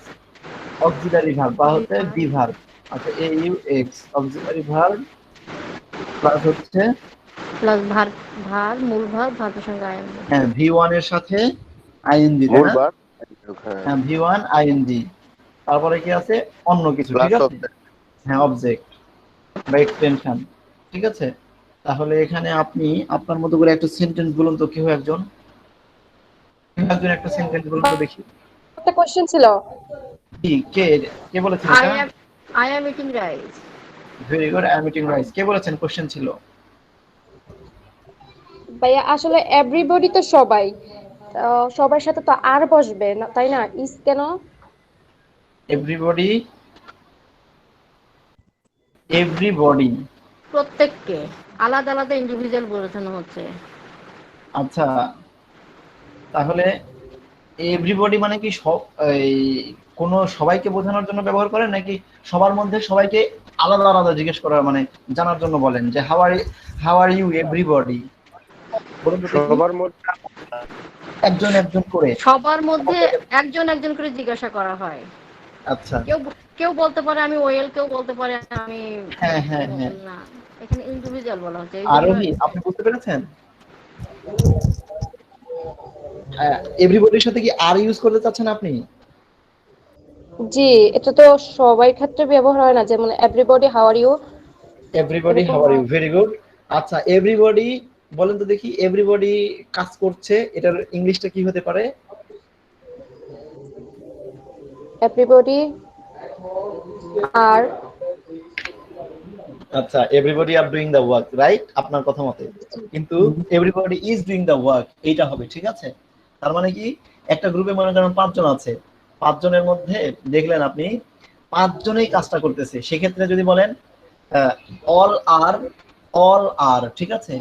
অক্সিলারি ভার্ব বা হচ্ছে বি ভার্ব। আচ্ছা, এ you x auxiliary verb plus হচ্ছে প্লাস ভার মূল ভার্ব, ভার্বের সঙ্গে আইএনজি। হ্যাঁ ভি1 এর সাথে আইএনজি, তাই মূল না? ভার্ব, হ্যাঁ ভি1 আইএনজি, তারপরে কি আছে অন্য কিছু, ঠিক আছে? হ্যাঁ অবজেক্ট বা এক্সটেনশন, ঠিক আছে? তাহলে এখানে আপনি আপনার মতো করে একটা সেন্টেন্স বলুন তো, কেউ একজন একটা সেন্টেন্স বলুন তো দেখি। একটা কোশ্চেন ছিল। কি কে কে বলেছেন এটা? I am eating rice. Very good, I am eating rice. কে বলেছেন? কোশ্চেন ছিল। ভাইয়া আসলে এভরিবডি তো সবাই, সবার সাথে তো আর বসবে না, তাই না? ইজ কেন? এভরিবডি, এভরিবডি প্রত্যেককে আলাদা আলাদা ইন্ডিভিজুয়াল বোঝানো হচ্ছে। আচ্ছা, তাহলে এভরিবডি মানে কি সব এই কোন সবাইকে বোঝানোর জন্য ব্যবহার করেন, নাকি সবার মধ্যে সবাইকে আলাদা আলাদা জিজ্ঞেস করার মানে জানার জন্য বলেন যে হাউ আর ইউ এভরিবডি? বলুন তো দেখি। সবার মধ্যে একজন একজন করে, সবার মধ্যে একজন একজন করে জিজ্ঞাসা করা হয়। আচ্ছা, কেউ বলতে পারে আমি ওয়েল, কেউ বলতে পারে আমি হ্যাঁ, না, এখানে ইন্ডিভিজুয়াল বলা হচ্ছে। আরোহী আপনি বুঝতে পেরেছেন? এভরিবডির সাথে কি আর ইউজ করতে চাচ্ছেন আপনি? জি, এটা তো সবাই ক্ষেত্রে ব্যবহার হয় না, যেমন everybody how are you. Everybody how are you, very good. আচ্ছা, এভরিবডি বলেন তো দেখি, এভরিবডি কাজ করছে, এটার ইংলিশটা কি হতে পারে? এভরিবডি আর আচ্ছা, everybody are doing the work, right? আপনার কথা মতে, কিন্তু everybody is doing the work এইটা হবে, ঠিক আছে? তার মানে কি, একটা গ্রুপে মনে করেন 5 জন আছে, 5 জনের মধ্যে দেখলেন আপনি 5 জনেই কাজটা করতেছে, সেক্ষেত্রে যদি বলেন অল আর, ঠিক আছে,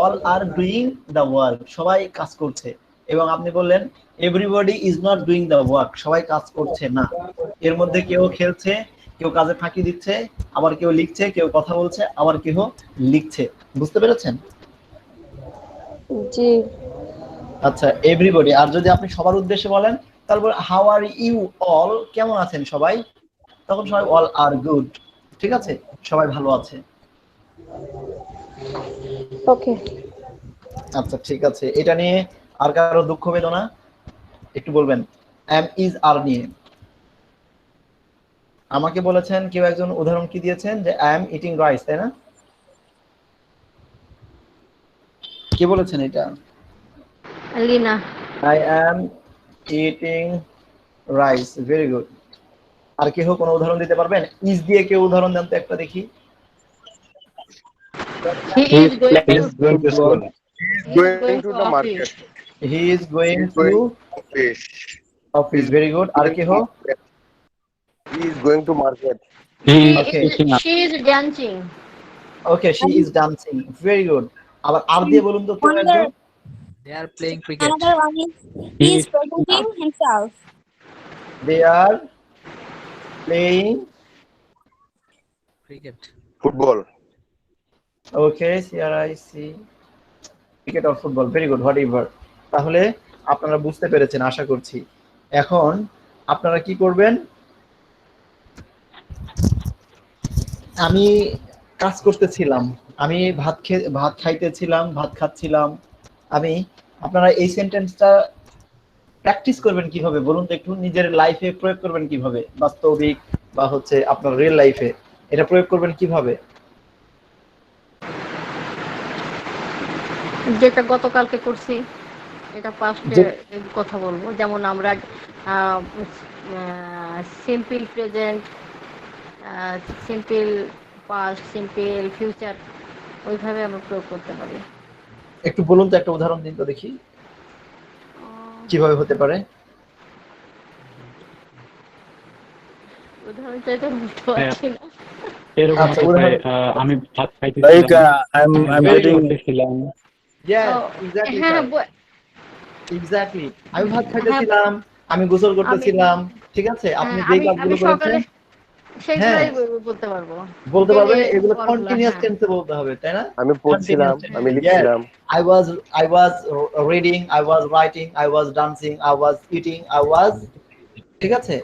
all are doing the work, সবাই কাজ করছে। এবং আপনি বললেন everybody is not doing the work, সবাই কাজ করছে না, এর মধ্যে কেউ খেলছে, কেউ কাজে ফাঁকি দিচ্ছে, আবার কেউ লিখছে, কেউ কথা বলছে, আবার কেউ লিখছে। বুঝতে পেরেছেন? জি। আচ্ছা, এভরিবডি। আর যদি আপনি সবার উদ্দেশ্যে বলেন, তারপর হাউ আর ইউ অল, কেমন আছেন সবাই, তখন সবাই অল আর গুড, ঠিক আছে, সবাই ভালো আছে। ওকে। আচ্ছা, ঠিক আছে। এটা নিয়ে আর কারো দুঃখ বেদনা একটু বলবেন, এম ইজ আর নিয়ে। আমাকে বলেছেন কেউ একজন, উদাহরণ কি দিয়েছেন যে আই এম ইটিং রাইস, তাই না? কে বলেছেন এটা? Lina. I am eating rice, very good. আর কেউ কোনো উদাহরণ দিতে পারবেন? ইজ দিয়ে কেউ উদাহরণ দেন তো একটা দেখি। He is going to going to school. Going to the market. He is going He is to going to office. Office, very good. আর কেউ? He is going to market. He is Okay. teaching us. She is dancing. Okay, she is dancing, very good. আবার আর দিয়ে বলুন তো কেউ একজন। They are playing cricket. Another one is he is presenting himself. They are playing Cricket. Football. Okay, CRIC, cricket or football, very good, what ever. তাহলে আপনারা বুঝতে পেরেছেন আশা করছি। এখন আপনারা কি করবেন, আমি কাজ করতেছিলাম, আমি ভাত খাইতেছিলাম, ভাত খাচ্ছিলাম আমি, আপনারা এই সেন্টেন্সটা প্র্যাকটিস করবেন কিভাবে বলুন তো একটু, নিজের লাইফে প্রয়োগ করবেন কিভাবে, বাস্তবিক বা হচ্ছে আপনার রিয়েল লাইফে এটা প্রয়োগ করবেন কিভাবে? যেটা গতকালকে করছি এটা পাস্টে কথা বলবো, যেমন আমরা simple present, simple past, simple future, ওইভাবে আমরা প্রয়োগ করতে পারি। একটু বলুন তো, একটা উদাহরণ দিন তো দেখি কিভাবে হতে পারে। উদাহরণ চাইতে বুঝতে পারছি না। এরকম আচ্ছা, হতে পারে, আমি ভাত খাইতেছিলাম, Like I'm getting. Yes, O, exactly, হ্যাঁ, sir. Exactly. আমি ভাত খাইতেছিলাম, আমি গোসল করতেছিলাম, ঠিক আছে, আপনি যেই কাজগুলো করেছেন সেগুলাই বলতে পারবো, বলতে পারবেন, এগুলো হ্যাঁ। কন্টিনিউয়াস টেন্সে বলতে হবে, তাই না? আমি পড়ছিলাম, আমি লিখছিলাম। I was reading, I was writing, I was dancing, I was eating, I was, ঠিক আছে,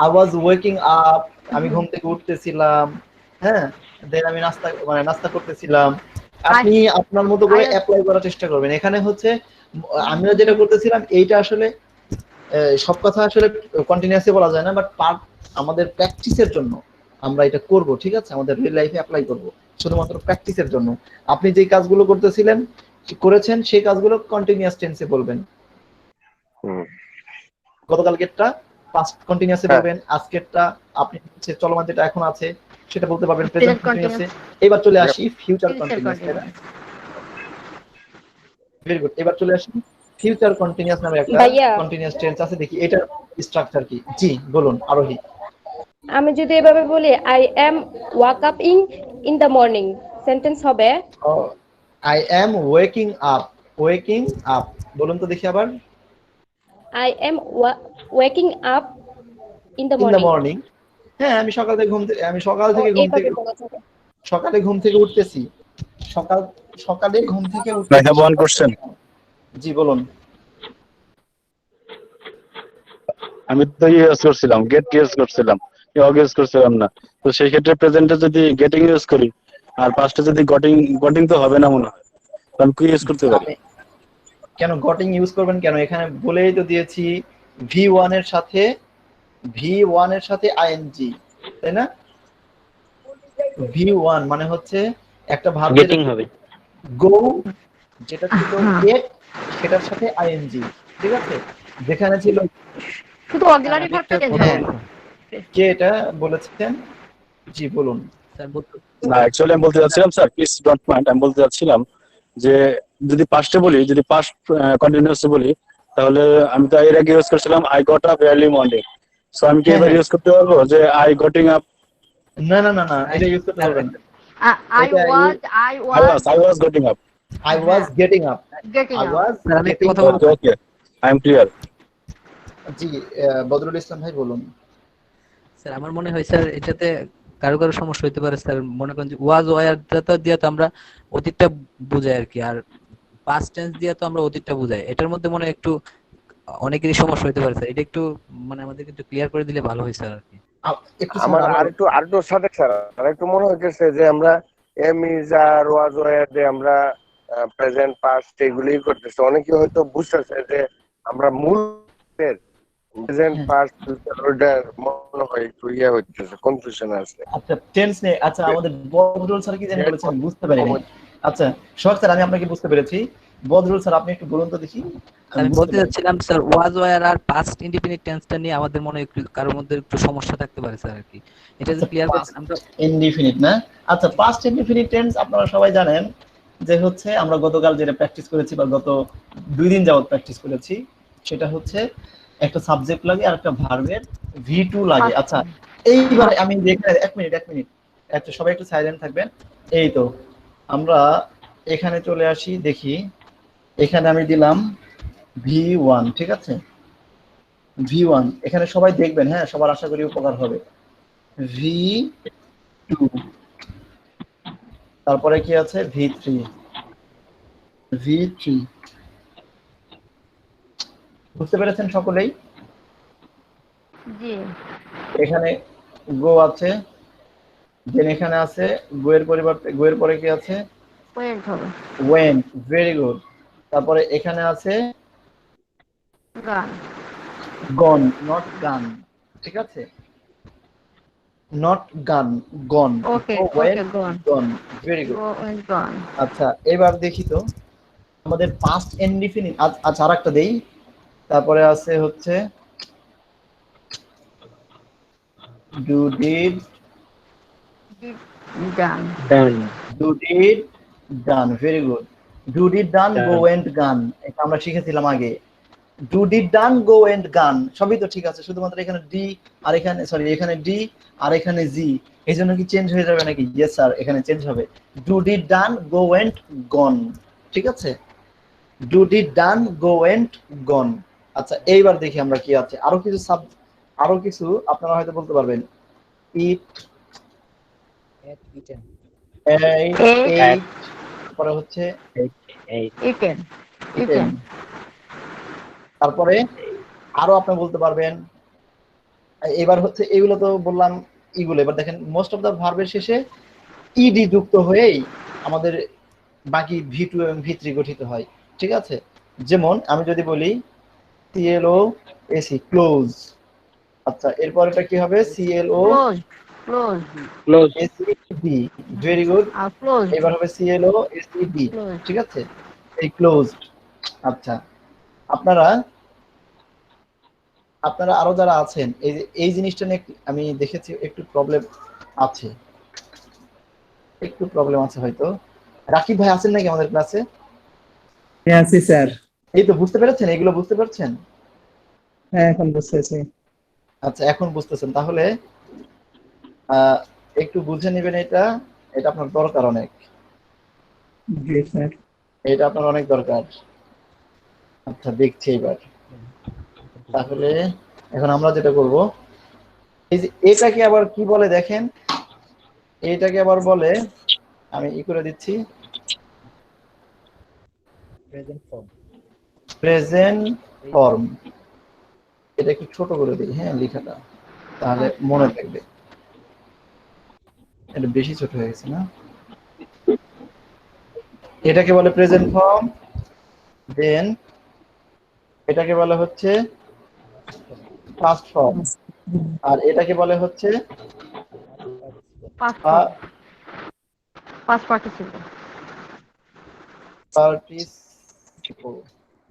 I was waking up, আমি ঘুম থেকে উঠতেছিলাম, হ্যাঁ, দেন আমি নাস্তা করতেছিলাম। আপনি আপনার মতো করে অ্যাপ্লাই করার চেষ্টা করবেন। এখানে হচ্ছে আমরা যেটা করতেছিলাম এইটা আসলে সব কথা আসলে কন্টিনিউয়াসলি বলা যায় না, বাট পার্ট আমাদের প্র্যাকটিসের জন্য আমরা এটা করব, ঠিক আছে, আমাদের রিয়েল লাইফে অ্যাপ্লাই করব, শুধুমাত্র প্র্যাকটিসের জন্য। আপনি যে কাজগুলো করেছেন সেই কাজগুলো কন্টিনিউয়াস টেন্সে বলবেন। গতকালকেরটা পাস্ট কন্টিনিউয়াসে বলবেন, আজকেরটা আপনি হচ্ছে চলমান যেটা এখন আছে সেটা বলতে পারবেন প্রেজেন্ট কন্টিনিউয়াসে। এবার চলে আসি ফিউচার কন্টিনিউয়াস। Very good. এবার চলে আসি ফিউচার কন্টিনিউয়াস নামে একটা কন্টিনিউয়াস টেন্স আছে, দেখি এটার স্ট্রাকচার কি। জি বলুন আরোহী। আমি যদি এভাবে বলি I am walk up in the morning, sentence হবে I am waking up. Waking up বলুন তো দেখি আবার। I am waking up in the morning. হ্যাঁ, আমি সকালে ঘুম থেকে উঠতেছি। সকালে ঘুম থেকে উঠতেছি। জি বলুন। আমি তো ইউজ করছিলাম, গেট ইউজ করছিলাম, ইউজ করছিলাম না। তো সেই ক্ষেত্রে প্রেজেন্টে যদি গেটিং ইউজ করি আর পাস্টে যদি গটিং তো হবে না মনে হয়, কারণ কি ইউজ করতে পারি। কেন গটিং ইউজ করবেন কেন? এখানে বলেই তো দিয়েছি V1 এর সাথে আইএনজি, তাই না? V1 মানে হচ্ছে একটা ভার্ব গেটিং হবে, গো যেটা ছিল গেট সেটার সাথে আইএনজি, ঠিক আছে, যেখানে ছিল শুধু অক্সিলারি ভার্বটা চেঞ্জ হবে। কে এটা বলেছেন? জি বলুন। স্যার বলতে না অ্যাকচুয়ালি আমি বলতে চাচ্ছিলাম স্যার, প্লিজ ডোন্ট মাইন্ড, আমি বলতে চাচ্ছিলাম যে যদি পাস্টে বলি, যদি পাস্ট কন্টিনিউয়াসলি বলি, তাহলে আমি তো এর আগে ইউজ করছিলাম I got up early morning. So আমি কি হ্যাঁ এবার হ্যাঁ, ইউজ করতে পারবো যে আই গটিং আপ? না না না না, এটা ইউজ করতে পারবেন না। I এটা was, I was I was getting up. I was getting up, getting I up. Was sir আমি একটা গেটিং কথা আপ। বলবো। Okay, I am clear. জি, বদরুল ইসলাম ভাই বলুন। স্যার আমার মনে হয় স্যার এটাতে কারো কারো সমস্যা হতে পারে স্যার। মনে করেন যে ওয়াজ ওয়ারটা দিয়ে তো আমরা অতীতটা বুঝাই আর কি, আর পাস্ট টেন্স দিয়ে তো আমরা অতীতটা বুঝাই। এটার মধ্যে মনে হয় একটু অনেকেরই সমস্যা হতে পারে স্যার। এটা একটু মানে আমাদেরকে একটু ক্লিয়ার করে দিলে ভালো হয় স্যার আর কি। একটু আমার আরেকটু সাথে স্যার আরেকটু মনে হচ্ছে যে আমরা am is are was were দিয়ে আমরা প্রেজেন্ট পাস্ট এগুলোই করতেছি। অনেকে হয়তো বুঝতেছে যে আমরা মূল প্রেজেন্ট পাস্ট ফিউচার ওটার মনে হয় একটু হচ্ছে, কনফিউশন আছে। আচ্ছা টেন্স নেই। আচ্ছা আমাদের বদরুল স্যার কি জানি বলেছেন, আমি বুঝতে পারিনি। আচ্ছা সোহাগ স্যার, আমি আপনাকে বুঝতে পেরেছি। বদরুল স্যার আপনি একটু বলুন তো দেখি। আমি বলতে চাচ্ছিলাম স্যার ওয়াজ ওয়ার আর পাস্ট ইনডিফিনিট টেন্সটা নিয়ে আমাদের মনে হয় একটু কারোর মধ্যে একটু সমস্যা থাকতে পারে স্যার আর কি। এটা যদি ক্লিয়ার করতে আমরা ইনডিফিনিট না। আচ্ছা পাস্ট ইনডিফিনিট টেন্স আপনারা সবাই জানেন যে হচ্ছে আমরা গতকাল যেটা প্র্যাকটিস করেছি বা গত 2 দিন যাবত প্র্যাকটিস করেছি, সেটা হচ্ছে একটা সাবজেক্ট লাগে আর একটা ভার্বের V2 লাগে। আচ্ছা এইবার আমি দেখে এক মিনিট আচ্ছা সবাই একটু সাইলেন্ট থাকবেন। এই তো আমরা এখানে চলে আসি, দেখি এখানে আমি দিলাম V1, ঠিক আছে? V1 এখানে সবাই দেখবেন, হ্যাঁ সবার আশা করি উপকার হবে। V2 তারপরে কি আছে V3 বুঝতে পেরেছেন সকলেই? জি। এখানে গো আছে, দেন এখানে আছে গো এর পরিবর্তে গো এর পরে কি আছে Went হবে। Went, very good. তারপরে এখানে আছে গান। গন, নট গান, ঠিক আছে? নট গান, গন। Okay, gone. Gone, very good. Go and gone. আচ্ছা এবার দেখি তো আমাদের পাস্ট ইনডিফিনিট। আচ্ছা আরেকটা দেই, তারপরে আছে হচ্ছে do did Done. Done. Do did done, very good. Do did done, go and gone, এটা আমরা শিখেছিলাম আগে। Do did done, go and gone সবই তো ঠিক আছে, শুধুমাত্র এখানে ডি আর এখানে সরি এখানে ডি আর এখানে জি, এই জন্য কি চেঞ্জ হয়ে যাবে নাকি? ইয়েস স্যার, এখানে চেঞ্জ হবে। Do did done, go and gone, ঠিক আছে? Do did done, go and gone. আচ্ছা এইবার দেখি আমরা কি আছে, আরো কিছু আপনারা হয়তো বলতে পারবেন। ইট, তারপরে হচ্ছে Eaten. তারপরে আরো আপনি বলতে পারবেন। এবার হচ্ছে এগুলো তো বললাম এগুলো। এবার দেখেন মোস্ট অফ দা ভার্বের শেষে ইডি যুক্ত হয়েই আমাদের বাকি V2 এবং V3 গঠিত হয়, ঠিক আছে? যেমন আমি যদি বলি CLOAC ক্লোজ, আচ্ছা এরপর এটা কি হবে? CLOACD, very good. এবার হবে CLOACD, ঠিক আছে? এই ক্লোজড। আচ্ছা আপনারা আরো যারা আছেন এই জিনিসটা নিয়ে আমি দেখেছি একটু প্রবলেম আছে হয়তো। রাকিব ভাই আছেন নাকি আমাদের ক্লাসে? হ্যাঁ আছি স্যার। এই তো বুঝতে পেরেছেন, এগুলো বুঝতে পারছেন? হ্যাঁ এখন বুঝতেছি। আচ্ছা এখন বুঝতেছেন, তাহলে একটু বুঝে নেবেন। এটা আপনার দরকার অনেক। জি স্যার। এটা আপনার অনেক দরকার। আচ্ছা দেখছি এবার। তাহলে এখন আমরা যেটা করব, এই যে এটাকে আবার কি বলে দেখেন, এটাকে আবার বলে, আমি করে দিচ্ছি প্রেজেন্ট ফর্ম। এটা একটু ছোট করে দিই, হ্যাঁ লেখাটা, তাহলে মনে থাকবে। এটা বেশি ছোট হয়ে গেছে না? এটাকে বলে প্রেজেন্ট ফর্ম, দেন এটাকে বলা হচ্ছে পাস্ট ফর্ম, আর এটাকে বলে হচ্ছে Past participle.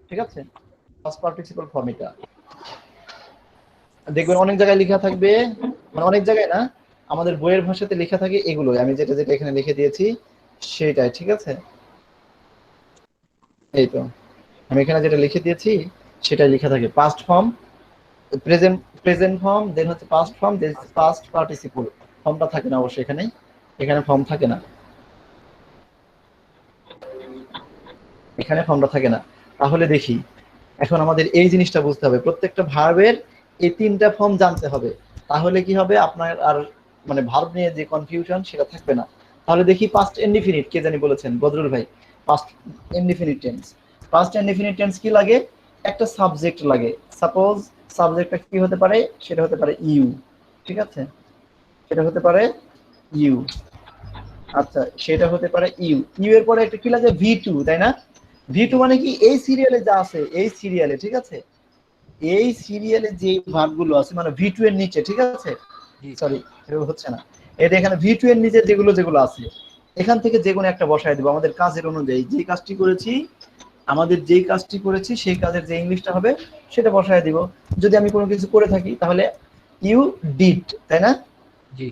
ঠিক আছে? Past participle form. এটা দেখবেন অনেক জায়গায় লেখা থাকবে, মানে অনেক জায়গায় না, আমাদের বইয়ের ভাষাতে লেখা থাকে এগুলো, আমি যেটা যেটা এখানে লিখে দিয়েছি সেটাই, ঠিক আছে? এই তো আমি এখানে যেটা লিখে দিয়েছি সেটাই লেখা থাকে, past form, present present form, then হচ্ছে past form, then past participle. ফর্মটা থাকে না অবশ্যই এখানে, এখানে ফর্ম থাকে না, এখানে ফর্মটা থাকে না। তাহলে দেখি এখন আমাদের এই জিনিসটা বুঝতে হবে, প্রত্যেকটা ভার্বের এই 3টা ফর্ম জানতে হবে, তাহলে কি হবে আপনার আর মানে ভার্ব নিয়ে যে কনফিউশন সেটা থাকবে না। তাহলে দেখি পাস্ট ইনডিফিনিট কে জানি বলেছেন, বদরুল ভাই। Past indefinite tense, past indefinite tense কি লাগে? একটা সাবজেক্ট লাগে। সাপোজ সাবজেক্টটা কি হতে পারে? সেটা হতে পারে ইউ, ঠিক আছে? সেটা হতে পারে ইউ। আচ্ছা, সেটা হতে পারে ইউ। ইউ এর পরে একটা কি লাগে? V2, তাই না? V2 মানে কি? এই সিরিয়ালে যা আছে, এই সিরিয়ালে, ঠিক আছে? এই সিরিয়ালে যে ভার্বগুলো আছে মানে V2 এর নিচে, ঠিক আছে? সরি, এটা হচ্ছে না। এটা এখানে V2 এর নিচে যেগুলো যেগুলো আছে এখান থেকে যে কোনো একটা বসায় দেব আমাদের কাজের অনুযায়ী। যে কাজটি করেছি, আমাদের যেই কাজটি করেছি সেই কাজের যে ইংলিশটা হবে সেটা বসায় দিব। যদি আমি কোনো কিছু করে থাকি তাহলে ইউ ডিড, তাই না? জি।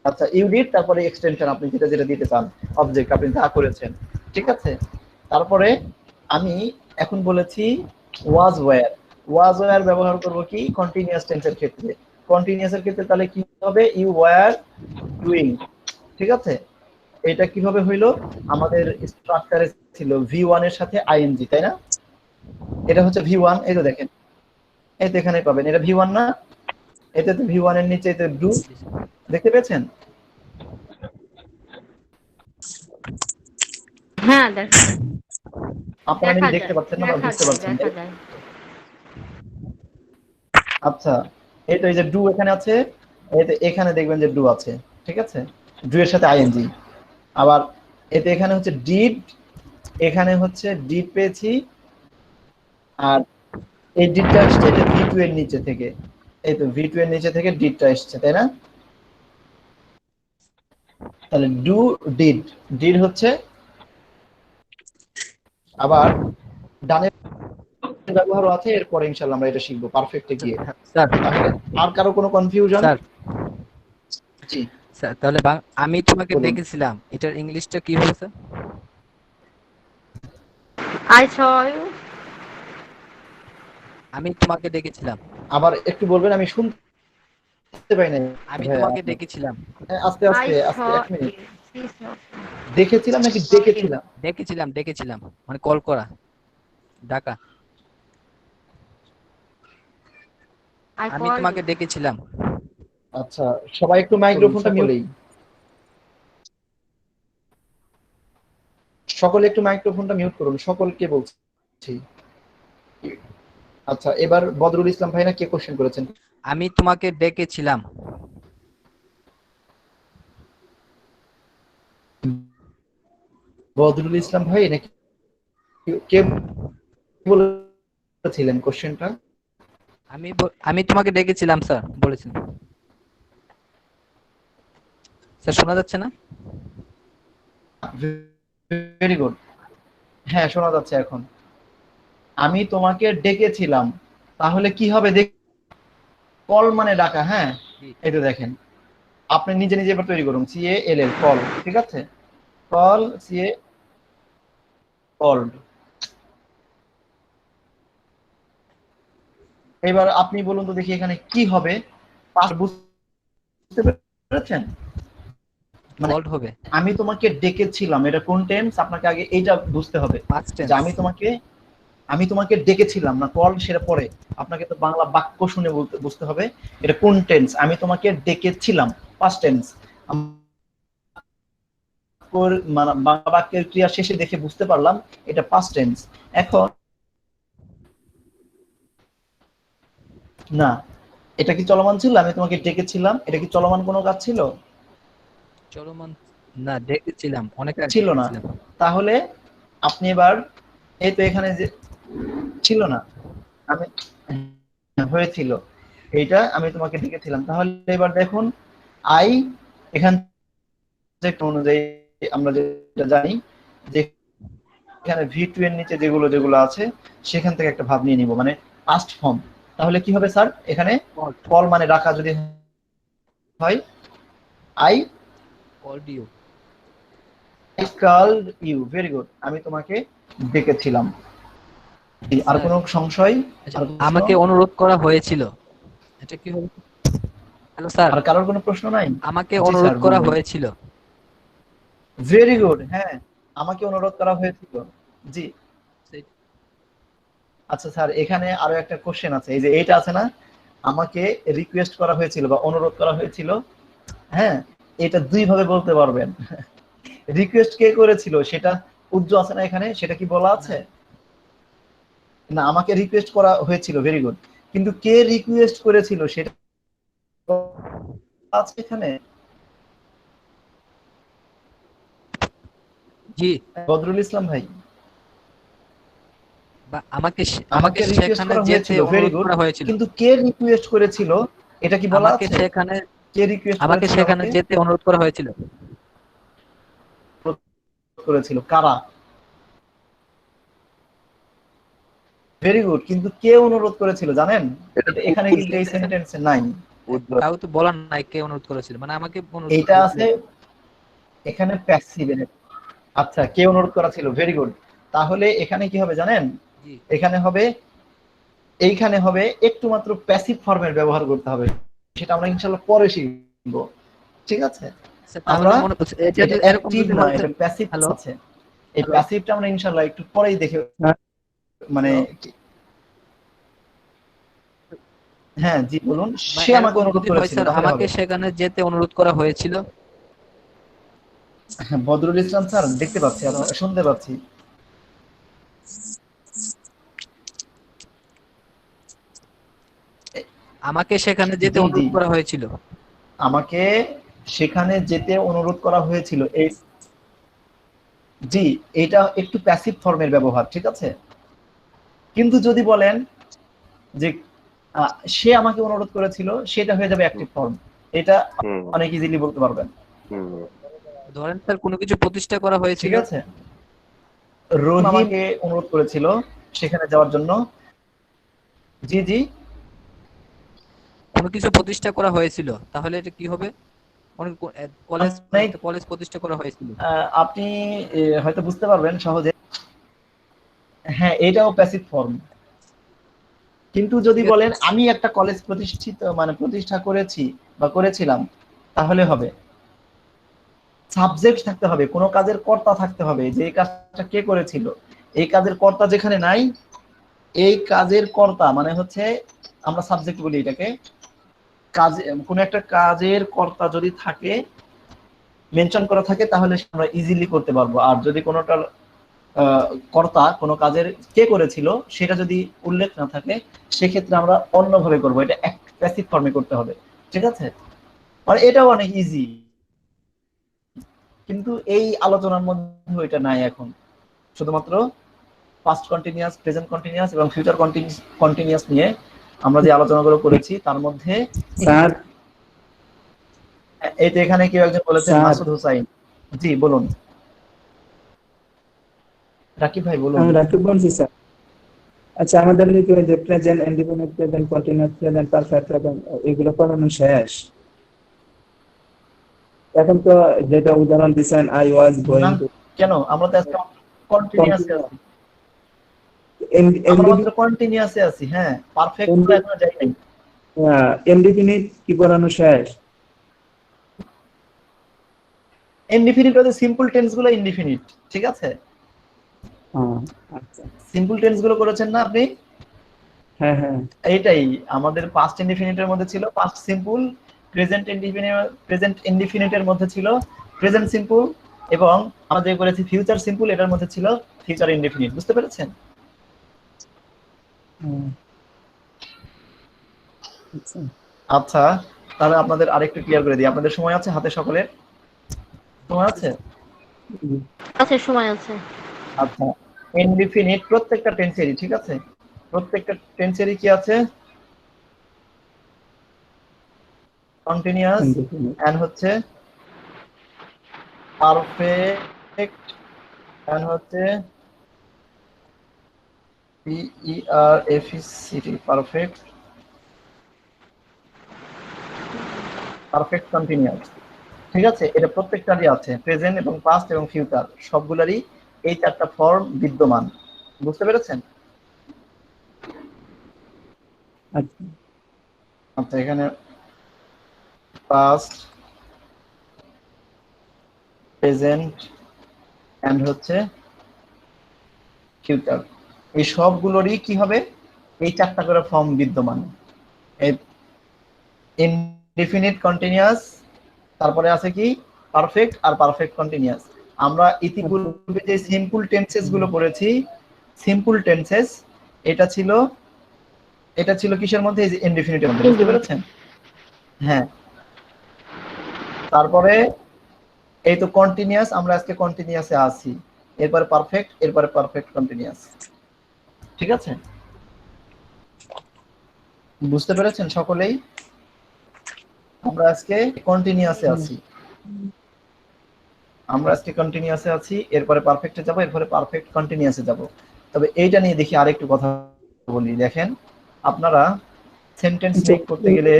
আচ্ছা, ইউ ডিড, তারপরে এক্সটেনশন আপনি যেটা যেটা দিতে চান, অবজেক্ট আপনি যা করেছেন, ঠিক আছে? তারপরে আমি এখন বলেছি ওয়াজ ওয়্যার। ওয়াজ ওয়্যার ব্যবহার করব কি? কন্টিনিউয়াস টেন্সের ক্ষেত্রে। কন্টিনিউয়াসের ক্ষেত্রে তাহলে কি হবে? ইউ ওয়্যার ডুইং, ঠিক আছে? এটা কিভাবে হইলো? আমাদের স্ট্রাকচারে ছিল V1 এর সাথে আইএনজি, তাই না? এটা হচ্ছে V1, এই তো দেখেন, এই তো এখানে পাবেন, এটা V1 না? এটা তো V1 এর নিচে তো ডু, দেখতে পেয়েছেন? হ্যাঁ, দেখা আপনারা দেখা দেখতে যায়, পাচ্ছেন না বা দেখা বুঝতে যায়, পারছেন? দেখা যায়। আচ্ছা, এই তো এই যে ডু এখানে আছে, এই তো এখানে দেখবেন যে ডু আছে, ঠিক আছে? ডু এর সাথে আইএনজি। আবার এতে এখানে হচ্ছে ডিড, এখানে হচ্ছে ডিড পেয়েছি, আর এই ডিডটা আসছে এটা V2 এর নিচে থেকে, এই তো V2 এর নিচে থেকে ডিডটা আসছে, তাই না? তাহলে ডু ডিড, ডিড হচ্ছে। আবার ডানের ব্যবহারও আছে, এরপরে ইনশাআল্লাহ আমরা এটা শিখবো পারফেক্টে গিয়ে। স্যার, তাহলে আর কারো কোনো কনফিউশন? স্যার, জি স্যার, তাহলে আমি তোমাকে বলুন। দেখেছিলাম, এটার ইংলিশটা কি হবে স্যার? I saw you. আমি তোমাকে দেখেছিলাম। আবার একটু বলবেন, আমি শুনতে পাই নাই। আমি ভাইয়া, তোমাকে আপনি দেখেছিলাম। আস্তে I আস্তে আস্তে, saw 1 minute. you. She saw দেখেছিলাম নাকি ডেকেছিলাম? দেখেছিলাম, দেখেছিলাম মানে কল করা, ডাকা। I আমি called তোমাকে you. দেখেছিলাম। আচ্ছা, সবাই একটু মাইক্রোফোনটা মিউট, সকলে একটু মাইক্রোফোনটা মিউট করুন, সকলকে বলছি। আচ্ছা, এবার বদরুল ইসলাম ভাই না কে কোশ্চেন করেছেন? আমি তোমাকে ডেকেছিলাম। বদরুল ইসলাম ভাই নাকি কে বলেছিলেন কোশ্চেনটা? আমি তোমাকে ডেকেছিলাম স্যার, বলেছেন। স্যার শোনা যাচ্ছে না? ভেরি গুড, হ্যাঁ শোনা যাচ্ছে এখন। আমি তোমাকে ডেকেছিলাম, তাহলে কি হবে? দেখ, কল মানে ডাকা, হ্যাঁ? এই তো দেখেন, আপনি নিজে নিজে এবার তৈরি করুন, CALL, কল, ঠিক আছে? Call, CA called. এবার আপনি বলুন তো দেখি এখানে কি হবে? পাস্ট বুঝতে পেরেছেন? মানে কল্ড হবে। আমি তোমাকে ডেকেছিলাম, এটা কোন টেন্স? আপনাকে আগে এইটা বুঝতে হবে যে আমি তোমাকে ডেকেছিলাম না কল, সেটা পরে। আপনাকে তো বাংলা বাক্য শুনে বুঝতে হবে এটা কোন টেন্স। আমি তোমাকে ডেকেছিলাম, পাস্ট টেন্স। মানে বাংলা বাক্যের ক্রিয়া শেষে দেখে বুঝতে পারলাম এটা পাস্ট টেন্স। এখন না, এটা কি চলমান ছিল? আমি তোমাকে ডেকেছিলাম, এটা কি চলমান কোনো কাজ ছিল? চলমান না, ডেকেছিলাম, অনেক আগে ছিল না। তাহলে আপনি এবার এই তো এখানে যে ছিল না, আমি হয়েছিল, এইটা আমি তোমাকে ডেকেছিলাম। তাহলে এবার দেখুন আই, এখান থেকে অনুযায়ী আমরা যেটা জানি যে এখানে V2 এর নিচে যেগুলো যেগুলো আছে সেখান থেকে একটা ভাব নিয়ে নিব, মানে পাস্ট ফর্ম। তাহলে কি হবে স্যার? এখানে কল মানে ডাকা যদি হয় I called you. Called you, very good, আমি তোমাকে ডেকেছিলাম। আর কোনো সংশয়? আচ্ছা, আমাকে অনুরোধ করা হয়েছিল, এটা কি হবে? হ্যালো স্যার, আর কারোর কোনো প্রশ্ন নাই? আমাকে জি অনুরোধ স্যার, করা বলবেন। হয়েছিল। ভেরি গুড, হ্যাঁ, আমাকে অনুরোধ করা হয়েছিল। জি, আচ্ছা স্যার, এখানে আরো একটা কোশ্চেন আছে, এই যে এইটা আছে না, আমাকে রিকোয়েস্ট করা হয়েছিল বা অনুরোধ করা হয়েছিল, হ্যাঁ, এটা দুই ভাবে বলতে পারবেন। রিকোয়েস্ট কে করেছিল সেটা উজ্জ্ব আছে না এখানে, সেটা কি বলা আছে? না, আমাকে রিকোয়েস্ট করা হয়েছিল, ভেরি গুড, কিন্তু কে রিকোয়েস্ট করেছিল সেটা আছে এখানে? জি, বদরুল ইসলাম ভাই, আমাকে আমাকে রিকোয়েস্ট সেখানে করা যেতে হয়েছিল, ভেরি অনুরোধ গুড, করা হয়েছিল, কিন্তু কে রিকোয়েস্ট করেছিল এটা কি বলা আমাকে আছে? সেখানে কে রিকোয়েস্ট আমাকে করেছিল? সেখানে যেতে অনুরোধ করা হয়েছিল। করেছিল কারা? ভেরি গুড, কিন্তু কে অনুরোধ করেছিল জানেন? এখানে কিন্তু এই সেন্টেন্সে নাই। কাউ তো বলার নাই কে অনুরোধ করেছিল, মানে আমাকে অনুরোধ এইটা করা আছে হয়েছিল। এখানে প্যাসিভ। আচ্ছা, কে অনুরোধ করা ছিল, ভেরি গুড, তাহলে এখানে কি হবে জানেন? এখানে হবে, এইখানে হবে একটু মাত্র প্যাসিভ ফর্মের ব্যবহার করতে হবে, সেটা আমরা ইনশাআল্লাহ পরে শিখব, ঠিক আছে? আমরা এটা অ্যাক্টিভ না, এটা প্যাসিভ আছে, এই প্যাসিভটা আমরা ইনশাআল্লাহ একটু পরেই দেখে, মানে হ্যাঁ জি বলুন। সে আমাকে অনুরোধ করেছিল, আমাকে সেখানে যেতে অনুরোধ করা হয়েছিল। হ্যাঁ, বদরুল ইসলাম স্যার, দেখতে পাচ্ছি, আপনাকে শুনতে পাচ্ছি। আমাকে সেখানে যেতে অনুরোধ করা হয়েছিল। আমাকে সেখানে যেতে অনুরোধ করা হয়েছিল, এই জি, এটা একটু প্যাসিভ ফর্মের ব্যবহার, ঠিক আছে? কিন্তু যদি বলেন যে সে আমাকে অনুরোধ করেছিল, সেটা হয়ে যাবে অ্যাক্টিভ ফর্ম, এটা অনেক ইজিলি বলতে পারবেন। ধরেন স্যার কোনো কিছু প্রতিষ্ঠা করা হয়েছিল, ঠিক আছে? রহিম আমাকে অনুরোধ করেছিল সেখানে যাওয়ার জন্য। জি জি, কোনো কিছু প্রতিষ্ঠা করা হয়েছিল, তাহলে এটা কি হবে? কলেজ প্রতিষ্ঠা করা হয়েছিল। আপনি হয়তো বুঝতে পারবেন সহজে, হ্যাঁ, এটাও প্যাসিভ ফর্ম। কিন্তু যদি বলেন আমি একটা কলেজ প্রতিষ্ঠা করেছি বা করেছিলাম, তাহলে হবে সাবজেক্ট থাকতে হবে, কোনো কাজের কর্তা থাকতে হবে, যে এই কাজটা কে করেছিল, এই কাজের কর্তা যেখানে নাই, এই কাজের কর্তা মানে হচ্ছে, আমরা সাবজেক্ট বলি এটাকে, কাজে কোনো একটা কাজের কর্তা যদি থাকে, মেনশন করা থাকে, তাহলে আমরা ইজিলি করতে পারবো। আর যদি কোনোটা কর্তা কোনো কাজের কে করেছিল সেটা যদি উল্লেখ না থাকে, সেক্ষেত্রে আমরা অন্যভাবে করবো, এটা প্যাসিভ ফর্মে করতে হবে, ঠিক আছে? মানে এটাও অনেক ইজি, কিন্তু এই আলোচনার মধ্যে এটা নাই এখন, শুধুমাত্র পাস্ট কন্টিনিউয়াস, প্রেজেন্ট কন্টিনিউয়াস এবং ফিউচার কন্টিনিউয়াস নিয়ে আমরা যে আলোচনাগুলো করেছি, তার মধ্যে স্যার, এই যে এখানে কেউ একজন বলেছেন, মাসুদ হুসাইন, জি বলুন। রাকিব ভাই বলুন। আমি রাকিব বলছি স্যার। আচ্ছা, আমাদের লিখে যে present, indefinite present, continuous present, perfect present, এগুলো পড়ানো শেষ। এখন তো যেটা উদাহরণ দিয়েছেন, আই ওয়াজ গোইং টু, কেন আমরা তো আজকে কন্টিনিউয়াসে আছি, আমরা মাত্র কন্টিনিউয়াসে আছি, হ্যাঁ, পারফেক্ট তো এখনো যাই নাই। ইনডিফিনিট কি পড়ানো শেষ? ইনডিফিনিট হচ্ছে সিম্পল টেন্স গুলো ইনডিফিনিট, ঠিক আছে? আচ্ছা, সিম্পল টেন্স গুলো করেছেন না আপনি? হ্যাঁ হ্যাঁ, এইটাই আমাদের পাস্ট ইনডিফিনিটের মধ্যে ছিল পাস্ট সিম্পল, প্রেজেন্ট ইনডিফিনিটের মধ্যে ছিল প্রেজেন্ট সিম্পল, এবং আমরা যে করেছি ফিউচার সিম্পল, এটার মধ্যে ছিল ফিউচার ইনডিফিনিট। বুঝতে পেরেছেন? আচ্ছা, তাহলে আপনাদের আরেকটু ক্লিয়ার করে দিই। আপনাদের সময় আছে হাতে, সকলের সময় আছে? আছে, সময় আছে। আচ্ছা, ইনডিফিনিট প্রত্যেকটা টেন্সেরই, ঠিক আছে? প্রত্যেকটা টেন্সেরই কি আছে? কন্টিনিউয়াস এন্ড হচ্ছে পারফেক্ট এন্ড হচ্ছে PERFECT, পারফেক্ট কন্টিনিউয়াস। ঠিক আছে, এটা প্রত্যেকটারই আছে, প্রেজেন্ট এবং পাস্ট এবং ফিউচার সবগুলারই এই 4টা ফর্ম বিদ্যমান। বুঝতে পেরেছেন? আচ্ছা আচ্ছা, এখানে পাস্ট, প্রেজেন্ট এন্ড হচ্ছে ফিউচার, এই সবগুলোরই কি হবে, এই 4টা করে ফর্ম বিদ্যমান। এই ইনডিফিনিট কন্টিনিউয়াস, তারপরে আছে কি পারফেক্ট আর পারফেক্ট কন্টিনিউয়াস। আমরা ইতিপূর্বে যে সিম্পল টেন্সেস গুলো পড়েছি, সিম্পল টেন্সেস এটা ছিল কিসের মধ্যে, এই যে ইনডিফিনিটের মধ্যে। বুঝতে পেরেছেন? হ্যাঁ। তারপরে এই তো কন্টিনিউয়াস, আমরা আজকে কন্টিনিউয়াসে আছি, এরপরে পারফেক্ট, এরপরে পারফেক্ট কন্টিনিউয়াস। ঠিক আছে, বুঝতে পেরেছেন সকলেই? আমরা আজকে কন্টিনিউয়াসে আছি, এরপরে পারফেক্টে যাব, এরপরে পারফেক্ট কন্টিনিউয়াসে যাব। তবে এইটা নিয়ে দেখি আরেকটু কথা বলি। দেখেন, আপনারা সেন্টেন্স মেক করতে গেলে,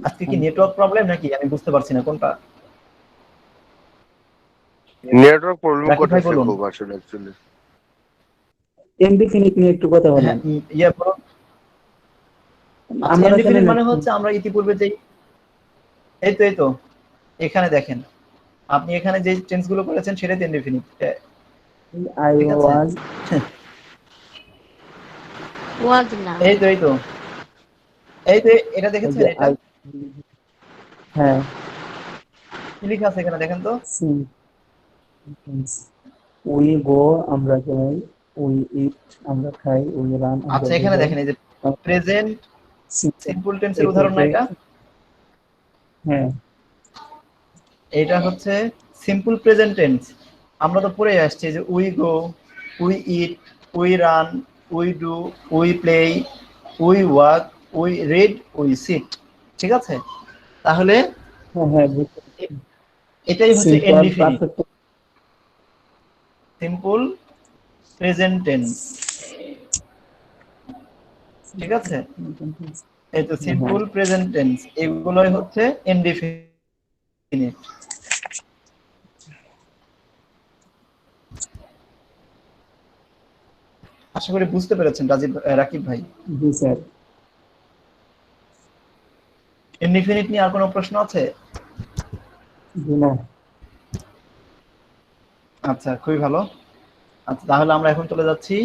আজকে কি নেটওয়ার্ক প্রবলেম নাকি আমি বুঝতে পারছি না কোনটা। নেটওয়ার্ক প্রবলেম রাকিব ভাই করতেছে বলুন। খুব আসলে অ্যাকচুয়ালি। ইনডিফিনিট নিয়ে একটু কথা বলেন। ইয়া বলুন। আমরা ইনডিফিনিট জানি মানে না। হচ্ছে আমরা ইতিপূর্বে যে এই তো এখানে দেখেন, আপনি এখানে যে টেন্স গুলো করেছেন সেটাই ইনডিফিনিট। আই ওয়াজ, ওয়াজ না। এই তো এটা দেখেছেন? এটা হ্যাঁ কি লেখা আছে এখানে দেখেন তো। উই গো আমরা যাই, উই ইট আমরা খাই, উই রান আমরা আচ্ছা, এখানে দেখেন এই যে প্রেজেন্ট সিম্পল টেন্সের উদাহরণ না এটা? হ্যাঁ, এটা হচ্ছে সিম্পল প্রেজেন্ট টেন্স। আমরা তো পড়ে আসছি যে we go, we eat, we run, we do, we play, we walk, we read, we seat. ঠিক আছে, তাহলে হ্যাঁ এটাই হচ্ছে ইনডিফিনিট, সিম্পল প্রেজেন্ট টেন্স। ঠিক আছে, এই তো সিম্পল প্রেজেন্ট টেন্স, এগুলোই হচ্ছে ইনডিফিনিট। আশা করি বুঝতে পেরেছেন রাকিব ভাই। জি স্যার। ইনডিফিনিট নিয়ে আর কোনো প্রশ্ন আছে? না। আচ্ছা, খুবই ভালো। আচ্ছা, তাহলে আমরা এখন চলে যাচ্ছি,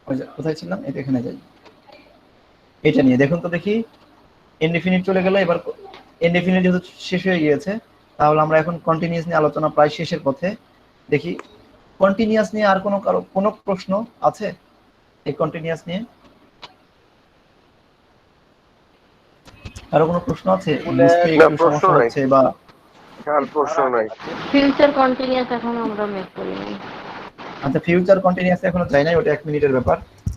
ওই যে কোথায় ছিলাম, এটা এখানে যাই। এটা নিয়ে দেখুন তো দেখি, ইনডিফিনিট চলে গেল, এবার ইনডিফিনিট যেহেতু শেষ হয়ে গিয়েছে, তাহলে আমরা এখন কন্টিনিউয়াস নিয়ে আলোচনা প্রায় শেষের পথে। দেখি কন্টিনিউয়াস নিয়ে আর কোনো প্রশ্ন আছে? এই কন্টিনিউয়াস নিয়ে আরো কোনো প্রশ্ন আছে? বুঝতে একটু সমস্যা হচ্ছে বা প্রশ্ন নাই। ফিউচার কন্টিনিউয়াস এখনো আমরা মেক করিনি। আচ্ছা, ফিউচার কন্টিনিউয়াস এখনো যাই নাই, ওটা 1 মিনিটের ব্যাপার।